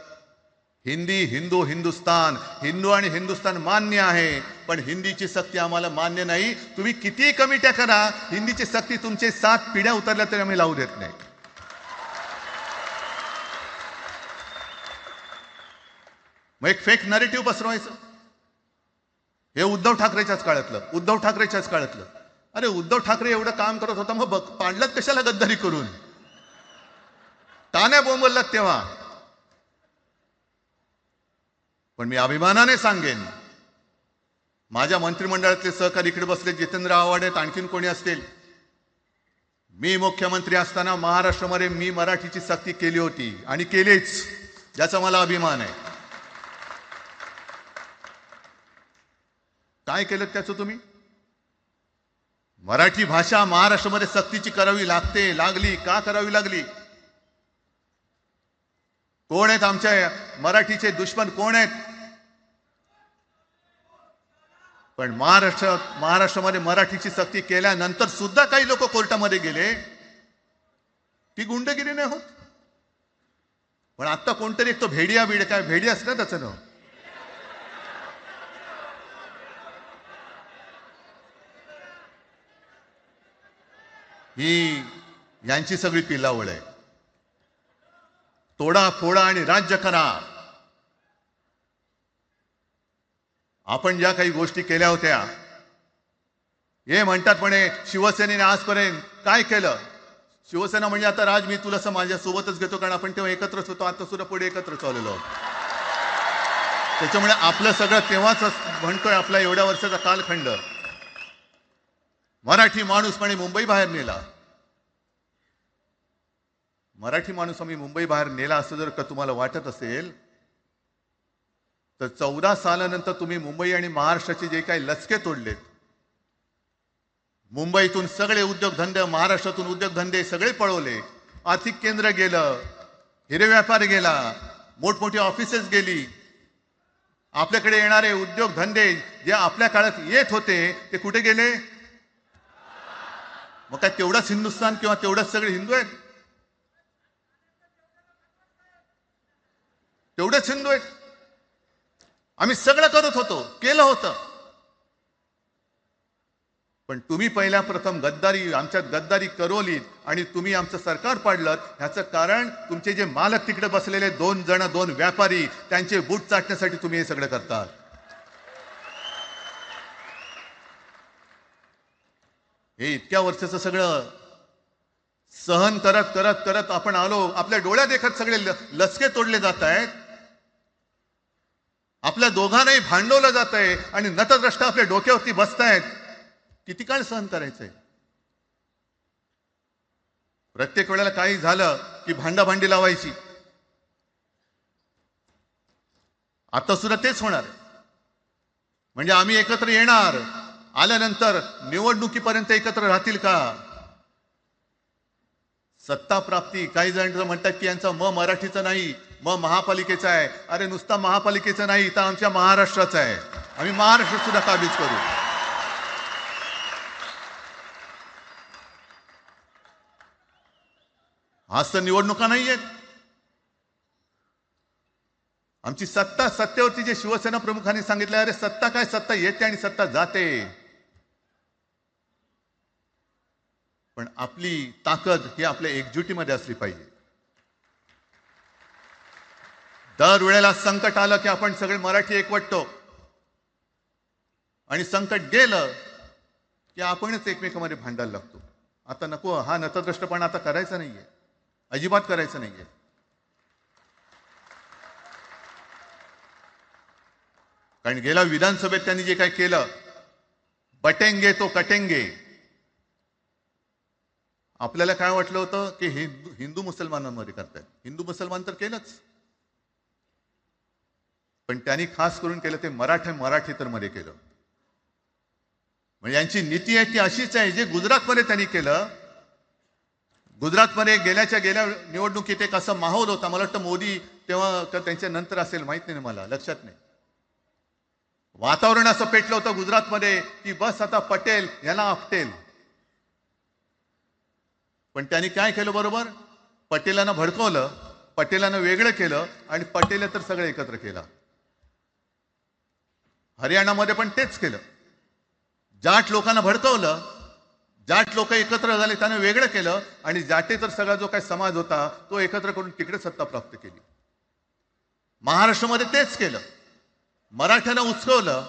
हिंदी, हिंदू, हिंदुस्तान, हिंदू आणि हिंदुस्तान मान्य आहे, पण हिंदीची सक्ती आम्हाला मान्य नाही. तुम्ही कितीही कमिट्या करा, हिंदीची सक्ती तुमचे 7 पिढ्या उतरल्या तरी आम्ही लावू देत नाही. मग एक फेक नरेटिव्ह पसरवायचं. हे उद्धव ठाकरेच्याच काळातलं. अरे उद्धव ठाकरे एवढं काम करत होता, मग पाडलात कशाला गद्दारी करून, का नाही बोंबललात तेव्हा. पण मी अभिमानाने सांगेन, माझ्या मंत्रिमंडळातले सहकारी इकडे बसले, जितेंद्र आव्हाड आहेत, आणखीन कोणी असतील, मी मुख्यमंत्री असताना महाराष्ट्रामध्ये मी मराठीची सक्ती केली होती आणि केलीच, ज्याचा मला अभिमान आहे. काय केलं त्याचं तुम्ही. मराठी भाषा महाराष्ट्रामध्ये सक्तीची करावी लागली. का करावी लागली. कोण आहेत आमच्या मराठीचे दुश्मन, कोण आहेत. पण महाराष्ट्रामध्ये मराठीची सक्ती केल्यानंतर सुद्धा काही लोक कोर्टामध्ये गेले. ती गुंडगिरी नाही होत. पण आता कोणतरी एक तो भेडियाच ना त्याचं नाव, ही यांची सगळी पिलावळ आहे. तोडा फोडा आणि राज्य करा. आपण ज्या काही गोष्टी केल्या होत्या, हे म्हणतात म्हणे शिवसेनेने आजपर्यंत काय केलं. शिवसेना म्हणजे आता राज, मी तुला माझ्या सोबतच घेतो, कारण आपण तेव्हा एकत्रच होतो, आता सुद्धा पुढे एकत्र चाललेलो आहोत. त्याच्यामुळे आपलं सगळं तेव्हाच म्हणतोय, आपला एवढ्या वर्षाचा कालखंड. मराठी माणूस म्हणे मुंबई बाहेर नेला. मराठी माणूस आम्ही मुंबई बाहेर नेला असं जर का तुम्हाला वाटत असेल, तर 14 सालानंतर तुम्ही मुंबई आणि महाराष्ट्राचे जे काही लचके तोडलेत, मुंबईतून सगळे उद्योगधंदे, महाराष्ट्रातून उद्योगधंदे सगळे पळवले, आर्थिक केंद्र गेलं, हिरे व्यापार गेला, मोठमोठी ऑफिसेस गेली. आपल्याकडे येणारे उद्योगधंदे जे आपल्या काळात येत होते ते कुठे गेले. मग काय तेवढाच हिंदुस्थान किंवा तेवढाच सगळे हिंदू आहेत. तेवढेच हिंदू आहेत. आम्ही सगळं करत होतो, केलं होतं. पण तुम्ही पहिल्या प्रथम गद्दारी, आमच्यात गद्दारी करवलीत आणि तुम्ही आमचं सरकार पाडलं. ह्याचं कारण तुमचे जे मालक तिकडे बसलेले 2 व्यापारी, त्यांचे बूट चाटण्यासाठी तुम्ही हे सगळं करतात. हे इतक्या वर्षाचं सगळं सहन करत करत करत आपण आलो, आपल्या डोळ्यात देखत सगळे लचके तोडले जात आहेत, आपल्या दोघांनाही भांडवलं जात आहे आणि नतद्रष्ट आपल्या डोक्यावरती बसतायत. किती काळ सहन करायचंय? प्रत्येक वेळेला काही झालं की भांडाभांडी लावायची. आता सुद्धा तेच होणार. म्हणजे आम्ही एकत्र येणार, आल्यानंतर निवडणुकीपर्यंत एकत्र राहतील का? सत्ता प्राप्ती, काही जण म्हणतात की यांचा मराठीचा नाही, महापालिकेचा आहे. अरे नुसता महापालिकेचा नाही, तर आमच्या महाराष्ट्राचा आहे. आम्ही महाराष्ट्र सुद्धा काबीज करू. आज तर निवडणुका नाहीयेत. आमची सत्ता, सत्तेवरती जे शिवसेना प्रमुखांनी सांगितलं, अरे सत्ता काय, सत्ता येते आणि सत्ता जाते. पण आपली ताकद ही आपल्या एकजुटीमध्ये असली पाहिजे. दर वेळेला संकट आलं की आपण सगळे मराठी एकवटतो आणि संकट गेलं की आपणच एकमेकांमध्ये भांडायला लागतो. आता नको, हा नतद्रष्टपणा आता करायचा नाहीये, अजिबात करायचं नाहीये. कारण गेल्या विधानसभेत त्यांनी जे काय केलं, बटेंगे तो कटेंगे. आपल्याला काय वाटलं होतं की हिंदू मुसलमानांमध्ये करतायत. हिंदू मुसलमान तर केलंच, पण त्यांनी खास करून केलं ते मराठीतर मध्ये केलं. म्हणजे यांची नीती आहे ती अशीच आहे जे गुजरातमध्ये त्यांनी केलं. गुजरातमध्ये गेल्या निवडणुकीत एक असा माहोल होता, मला वाटतं मोदी तेव्हा का त्यांच्या नंतर असेल, माहित नाही मला, लक्षात नाही. वातावरण असं पेटलं होतं गुजरातमध्ये की बस आता पटेल याला आपटेल. पण त्यांनी काय केलं बरोबर? पटेलांना भडकवलं, पटेलांना वेगळं केलं आणि पटेल तर सगळं एकत्र केलं. हरियाणामध्ये पण तेच केलं. जाट लोकांना भडकवलं, जाट लोक एकत्र झाले, त्यानं वेगळं केलं आणि जाटे तर सगळा जो काही समाज होता तो एकत्र करून तिकडे सत्ता प्राप्त केली. महाराष्ट्रामध्ये तेच केलं. मराठ्यांना उचकवलं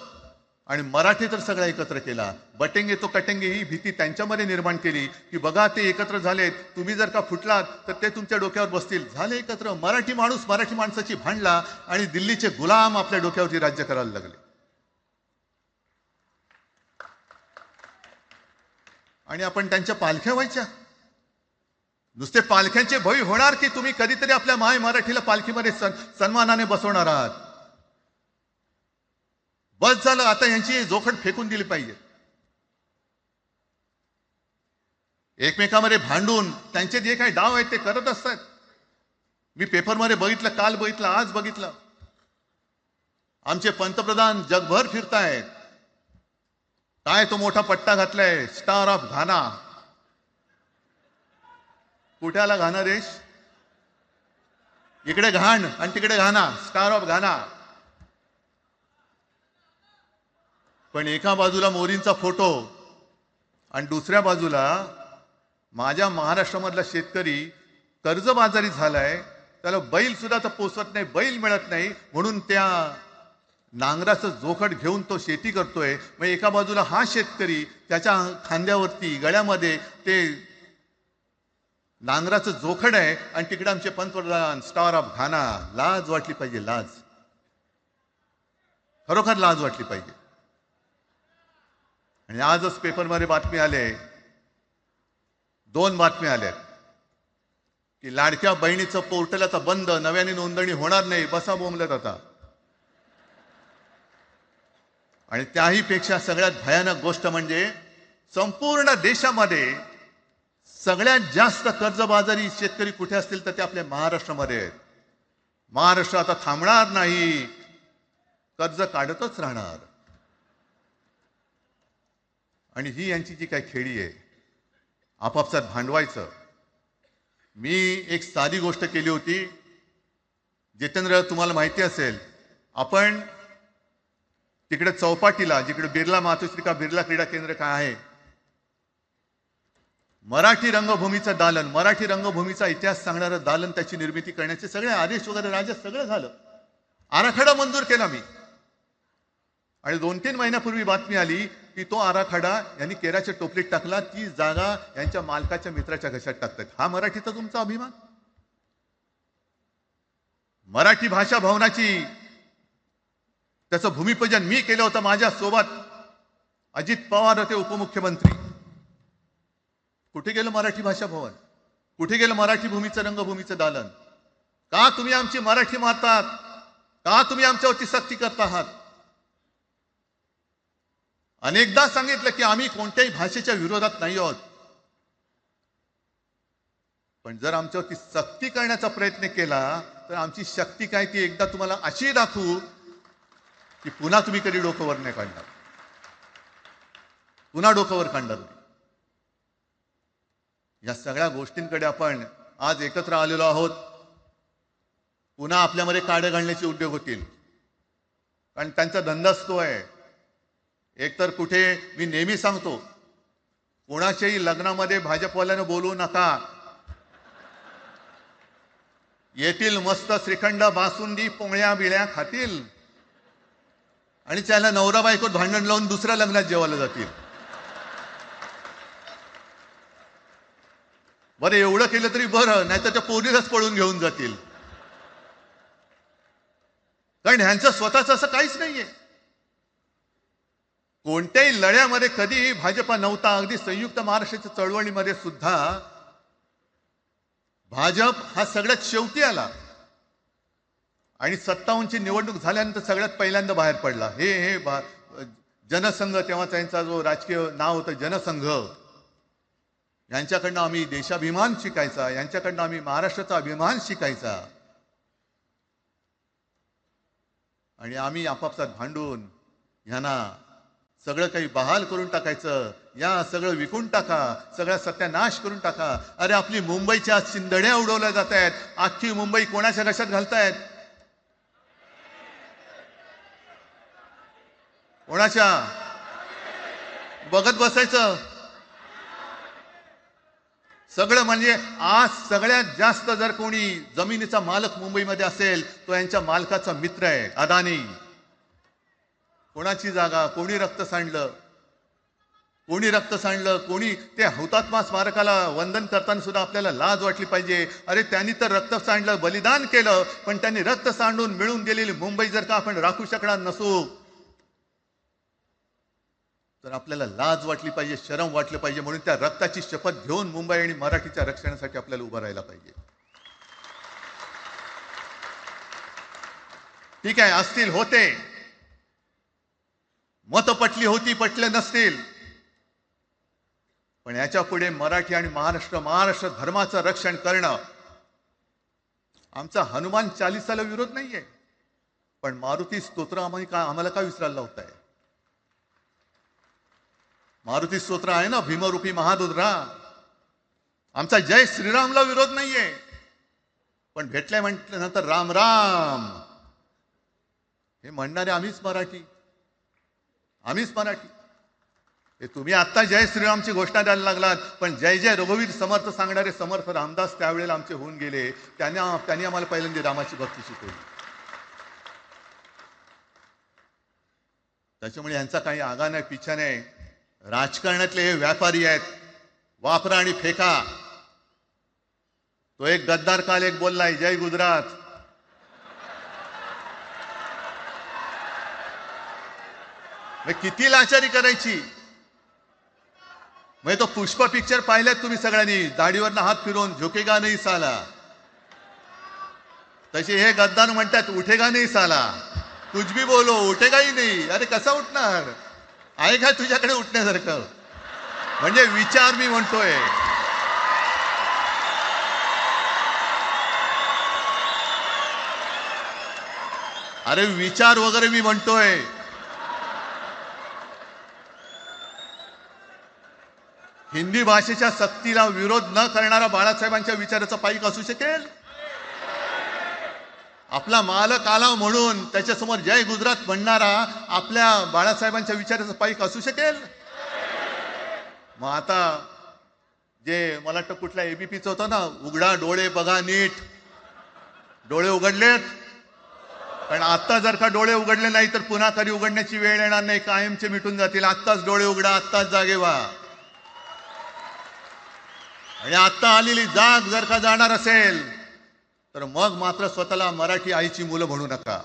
आणि मराठी तर सगळा एकत्र केला. बटेंगे तो कटेंगे ही भीती त्यांच्यामध्ये निर्माण केली की बघा ते एकत्र झालेत, तुम्ही जर का फुटलात तर ते तुमच्या डोक्यावर बसतील. झाले एकत्र. मराठी माणूस मराठी माणसाची भांडला आणि दिल्लीचे गुलाम आपल्या डोक्यावरती राज्य करायला लागले. आणि आपण त्यांच्या पालख्या व्हायच्या. नुसते पालख्यांचे भय होणार की तुम्ही कधीतरी आपल्या माय मराठीला पालखीमध्ये सन्मानाने बसवणार आहात. बस झालं, आता यांची जोखड फेकून दिली पाहिजे. एकमेकांमध्ये भांडून त्यांचे जे काही डाव आहेत ते करत असतात. मी पेपरमध्ये बघितलं, काल बघितलं, आज बघितलं. आमचे पंतप्रधान जगभर फिरतायत. काय तो मोठा पट्टा घातलाय, स्टार ऑफ घाना. कुठे आला घाना देश? इकडे घाण आणि तिकडे घाना, स्टार ऑफ घाना. पण एका बाजूला मोदींचा फोटो आणि दुसऱ्या बाजूला माझ्या महाराष्ट्रामधला शेतकरी कर्जबाजारी झालाय, त्याला बैल सुद्धा तर पोचवत नाही, बैल मिळत नाही, म्हणून त्या नांगराचं जोखड घेऊन तो शेती करतोय. मग एका बाजूला हा शेतकरी, त्याच्या खांद्यावरती गळ्यामध्ये ते नांगराचं जोखड आहे आणि तिकडे आमचे पंतप्रधान स्टार ऑफ घाना. लाज वाटली पाहिजे, लाज, खरोखर लाज वाटली पाहिजे. आणि आजच पेपरमध्ये बातमी आले, 2 बातम्या आल्या की लाडक्या बहिणीचं पोर्टल आता बंद, नव्याने नोंदणी होणार नाही. बसा बोंबलत आता. आणि त्याही पेक्षा सगळ्यात भयानक गोष्ट म्हणजे संपूर्ण देशामध्ये सगळ्यात जास्त कर्जबाजारी शेतकरी कुठे असतील तर ते आपल्या महाराष्ट्रामध्ये आहेत. महाराष्ट्र आता थांबणार नाही, कर्ज काढतच राहणार. आणि ही यांची जी काही खेळी आहे, आपापसात भांडवायचं. मी एक साधी गोष्ट केली होती. जितेंद्र, तुम्हाला माहिती असेल, आपण तिकडे चौपाटीला, जिकडे बिर्ला मातोश्री बिर्ला क्रीडा केंद्र काय आहे, मराठी रंगभूमीचं दालन, मराठी रंगभूमीचा इतिहास सांगणारं दालन, त्याची निर्मिती करण्याचे सगळे आदेश वगैरे राज्य सगळं झालं. आराखडा मंजूर केला मी. आणि 2-3 महिन्यापूर्वी बातमी आली की तो आराखडा यांनी केराच्या टोपलीत टाकला, ती जागा यांच्या मालकाच्या मित्राच्या घशात टाकतात. हा मराठीचा तुमचा अभिमान? मराठी भाषा भवनाची त्याचं भूमिपूजन मी केलं होतं. माझ्या सोबत अजित पवार होते उपमुख्यमंत्री. कुठे गेलं मराठी भाषा भवन? कुठे गेलं मराठी भूमीचं रंगभूमीचं दालन? का तुम्ही आमची मराठी मारतात? का तुम्ही आमच्यावरती सक्ती करता आहात? अनेकदा सांगितलं की आम्ही कोणत्याही भाषेच्या विरोधात नाही आहोत, पण जर आमच्यावरती सक्ती करण्याचा प्रयत्न केला तर आमची शक्ती काय ती एकदा तुम्हाला अशी दाखवू की पुन्हा तुम्ही कधी डोकं वर नाही काढणार, पुन्हा डोकं वर काढणार नाही. या सगळ्या गोष्टींकडे आपण आज एकत्र आलेलो आहोत. पुन्हा आपल्यामध्ये काड्या घालण्याचे उद्योग होतील, कारण त्यांचा धंदाच तो आहे. एकतर कुठे मी नेहमी सांगतो, कोणाच्याही लग्नामध्ये भाजपवाल्यानं बोलवू नका. येतील मस्त श्रीखंड बासुंदी पोळ्या बिळ्या खातील आणि त्याला नवरा बायकोत भांडण लावून दुसऱ्या लग्नात जेवायला जातील. बरं एवढं केलं तरी बरं, नाही तर त्या पोरीलाच पळून घेऊन जातील, कारण ह्यांचं स्वतःच असं काहीच नाहीये. कोणत्याही लढ्यामध्ये कधी भाजपा नव्हता. अगदी संयुक्त महाराष्ट्राच्या चळवळीमध्ये सुद्धा भाजप हा सगळ्यात शेवटी आला आणि 57ची निवडणूक झाल्यानंतर सगळ्यात पहिल्यांदा बाहेर पडला. हे जनसंघ, तेव्हा त्यांचा जो राजकीय नाव होतं जनसंघ, यांच्याकडनं आम्ही देशाभिमान शिकायचा, यांच्याकडनं आम्ही महाराष्ट्राचा अभिमान शिकायचा. आणि आम्ही आपापसात भांडून ह्यांना सगळं काही बहाल करून टाकायचं, या सगळं विकून टाका, सगळा सत्यानाश करून टाका. अरे आपली मुंबईच्या शिंदड्या उडवल्या जात आहेत. अख्खी मुंबई कोणाच्या घशात घालतायत? कोणाच्या? बघत बसायचं सगळं. म्हणजे आज सगळ्यात जास्त जर कोणी जमिनीचा मालक मुंबईमध्ये असेल तो यांच्या मालकाचा मित्र आहे, अदानी. कोणाची जागा? कोणी रक्त सांडलं? कोणी रक्त सांडलं? कोणी? ते हुतात्मा स्मारकाला वंदन करताना सुद्धा आपल्याला लाज वाटली पाहिजे. अरे त्यांनी तर रक्त सांडलं, बलिदान केलं, पण त्यांनी रक्त सांडून मिळून गेलेली मुंबई जर का आपण राखू शकणार नसू तर आपल्याला लाज वाटली पाहिजे, शरम वाटलं पाहिजे. म्हणून त्या रक्ताची शपथ घेऊन मुंबई आणि मराठीच्या रक्षणासाठी आपल्याला उभं राहायला पाहिजे. ठीक आहे, असतील, होते मत, पटली होती, पटले नसतील, पण याच्या पुढे मराठी आणि महाराष्ट्र धर्माचं रक्षण करणं. आमचा हनुमान चालीसाला विरोध नाहीये, पण मारुती स्तोत्र आम्हाला का विसरायला लावताय? मारुती स्तोत्र आहे ना, भीमरूपी महारुद्रा. आमचा जय श्रीरामला विरोध नाहीये, पण भेटल्या म्हटल्यानंतर राम राम हे म्हणणारे आम्हीच मराठी. हे तुम्ही आता जय श्रीरामची घोषणा द्यायला लागलात, पण जय जय रघुवीर समर्थ सांगणारे समर्थ रामदास त्यावेळेला आमचे होऊन गेले. त्यांनी आम्हाला पहिल्यांदा रामाची भक्ती शिकवली. त्याच्यामुळे यांचा काही आगा नाही, पिछा नाही. राजकारणातले हे व्यापारी आहेत, वापरा आणि फेका. तो एक गद्दार काल एक बोललाय, जय गुजरात. किती लाचारी करायची? तो पुष्पा पिक्चर पाहिल्यात तुम्ही सगळ्यांनी, दाढीवरनं हात फिरवून, झुकेगा नाही साला. तसे हे गद्दार म्हणतात, उठेगा नाही साला, कुछ भी बोलो उठेगा ही नाही. अरे कसा उठणार? आहे का तुझ्याकडे उठण्यासारखं? म्हणजे विचार मी म्हणतोय, अरे विचार वगैरे मी म्हणतोय. हिंदी भाषेच्या सक्तीला विरोध न करणारा बाळासाहेबांच्या विचाराचा पाईक असू शकेल? आपला मालक आला म्हणून त्याच्यासमोर जय गुजरात म्हणणारा आपल्या बाळासाहेबांच्या विचाराचा पाईक असू शकेल? मग आता जे मला वाटतं कुठल्या एबीपीचं होतं ना, उघडा डोळे बघा नीट. डोळे उघडलेत? कारण आत्ता जर का डोळे उघडले नाही तर पुन्हा कधी उघडण्याची वेळ येणार नाही, कायमचे मिटून जातील. आत्ताच डोळे उघडा, आत्ताच जागे व्हा. आणि आत्ता आलेली जाग जर का जाणार असेल तर मग मात्र स्वतःला मराठी आईची मुलं म्हणू नका,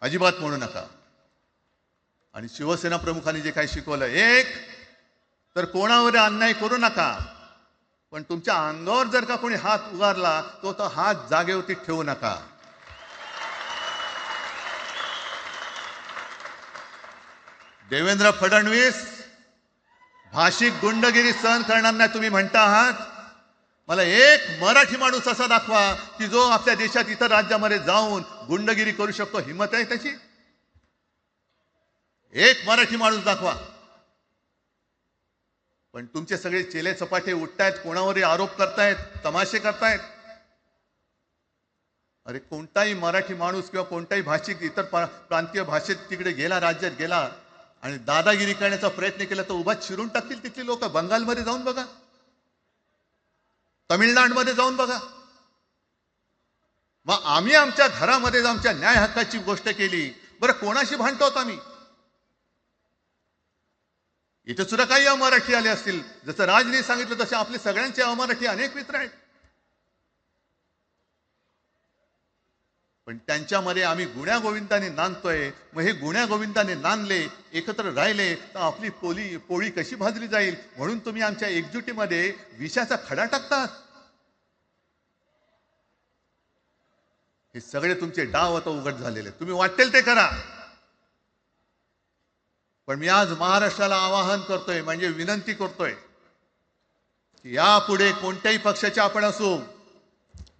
अजिबात म्हणू नका. आणि शिवसेना प्रमुखांनी जे काही शिकवलं, एक तर कोणावर अन्याय करू नका, पण तुमच्या अंगावर जर का कोणी हात उगारला तो हात जागेवरती ठेवू नका. देवेंद्र फडणवीस भाषिक गुंडगिरी सहन करणार नाही तुम्ही म्हणता आहात. मला एक मराठी माणूस असा दाखवा की जो आपल्या देशात इतर राज्यामध्ये जाऊन गुंडगिरी करू शकतो, हिम्मत आहे त्याची? एक मराठी माणूस दाखवा. पण तुमचे सगळे चेले चपाटे उठतायत, कोणावरही आरोप करतायत, तमाशे करतायत. अरे कोणताही मराठी माणूस किंवा कोणताही भाषिक इतर प्रांतीय भाषेत तिकडे गेला, राज्यात गेला आणि दादागिरी करण्याचा प्रयत्न केला तर उभा चिरून टाकतील तिथली लोक. बंगालमध्ये जाऊन बघा, तमिळनाडूमध्ये जाऊन बघा. मग आम्ही आमच्या घरामध्ये आमच्या न्याय हक्काची गोष्ट केली, बरं कोणाशी भांडतो आम्ही? इथे सुद्धा काही अमराठी आले असतील, जसं राजने सांगितलं तसे आपले सगळ्यांचे अमराठी अनेक मित्र आहेत. पण त्यांच्यामध्ये आम्ही गुण्या गोविंदाने नांदतोय. मग हे गुण्या गोविंदाने नांदले, एकत्र राहिले तर आपली पोळी कशी भाजली जाईल? म्हणून तुम्ही आमच्या एकजुटीमध्ये विषाचा खडा टाकतात. हे सगळे तुमचे डाव आता उघड झालेले. तुम्ही वाटेल ते करा, पण मी आज महाराष्ट्राला आवाहन करतोय, म्हणजे विनंती करतोय की यापुढे कोणत्याही पक्षाचे आपण असू,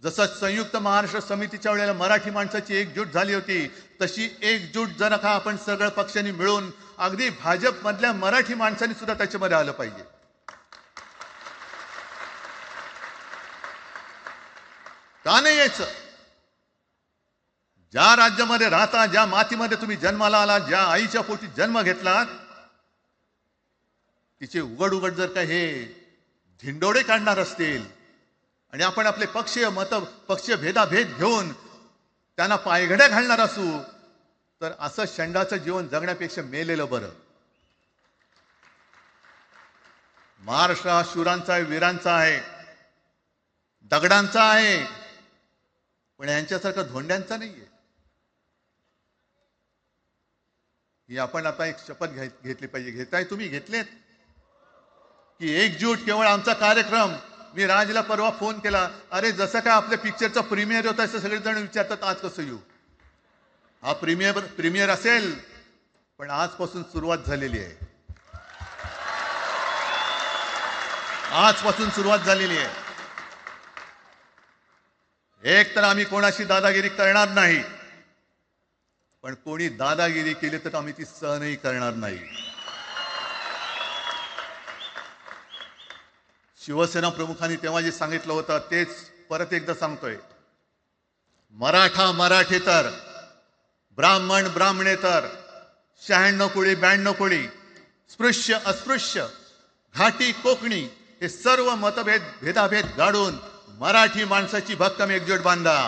जसं संयुक्त महाराष्ट्र समितीच्या वेळेला मराठी माणसाची एकजूट झाली होती, तशी एकजूट जर का आपण सगळ्या पक्षांनी मिळून, अगदी भाजप मधल्या मराठी माणसांनी सुद्धा त्याच्यामध्ये आलं पाहिजे. का नाही यायचं? ज्या राज्यामध्ये राहता, ज्या मातीमध्ये तुम्ही जन्माला आला, ज्या आईच्या पोटी जन्म घेतलात, तिचे उघड उघड जर का हे धिंडोडे काढणार असतील आणि आपण आपले पक्षीय भेदाभेद घेऊन त्यांना पायघड्या घालणार असू, तर असं शंडाचं जीवन जगण्यापेक्षा मेलेलं बरं. महाराष्ट्र हा शूरांचा आहे, वीरांचा आहे, दगडांचा आहे, पण यांच्यासारखा धोंड्यांचा नाहीये. ही आपण आता एक शपथ घेतली पाहिजे. घेताय तुम्ही? घेतलेत की एकजूट केवळ आमचा कार्यक्रम. मी राजला परवा फोन केला, अरे जसं काय आपल्या पिक्चरचा प्रीमियर होता असं सगळेजण विचारतात आज कसं येऊ. हा प्रीमियर असेल, पण आजपासून सुरुवात झालेली आहे. आजपासून सुरुवात झालेली आहे. एक तर आम्ही कोणाशी दादागिरी करणार नाही, पण कोणी दादागिरी केली तर आम्ही ती सहनही करणार नाही. शिवसेना प्रमुखांनी तेव्हा जे सांगितलं होतं तेच परत एकदा सांगतोय. मराठा मराठेतर, ब्राह्मण ब्राह्मणेतर, 96 कोळी 92 कोळी, स्पृश्य अस्पृश्य, घाटी कोकणी, हे सर्व भेदाभेद गाडून मराठी माणसाची भक्कम एकजूट बांधा.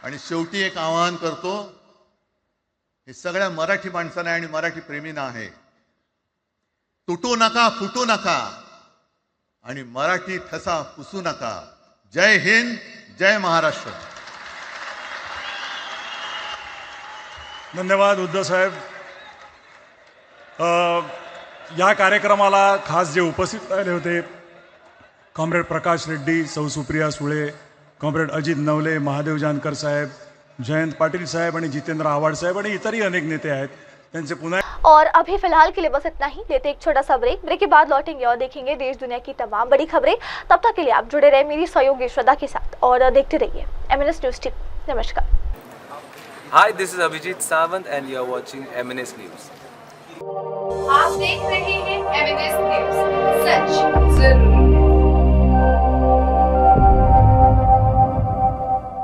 आणि शेवटी एक आवाहन करतो, हे सगळ्या मराठी माणसांना आणि मराठी प्रेमींना आहे, तुटू नका, फुटू नका आणि मराठी ठसा पुसू नका. जय हिंद, जय महाराष्ट्र. धन्यवाद उद्धव साहेब. या कार्यक्रमाला खास जे उपस्थित राहिले होते, कॉम्रेड प्रकाश रेड्डी, सौ सुप्रिया सुळे, कॉम्रेड अजित नवले, महादेव जानकर साहेब, जयंत पाटिल साहेब आणि जितेंद्र आव्हाड साहेब आणि इतरही अनेक नेते आहेत. त्यांचे पुन्हा. और अभी फिलहाल के लिए बस इतना ही. लेते एक छोटा सा ब्रेक के बाद लौटेंगे और देखेंगे देश दुनिया की तमाम बड़ी खबरें. तब तक के लिए आप जुड़े रहे मेरी सहयोगी श्रद्धा के साथ और देखते रहिए MNS न्यूज टीवी. नमस्कार. Hi, this is Abhijit Sawant and you are watching MNS News. आप देख रहे हैं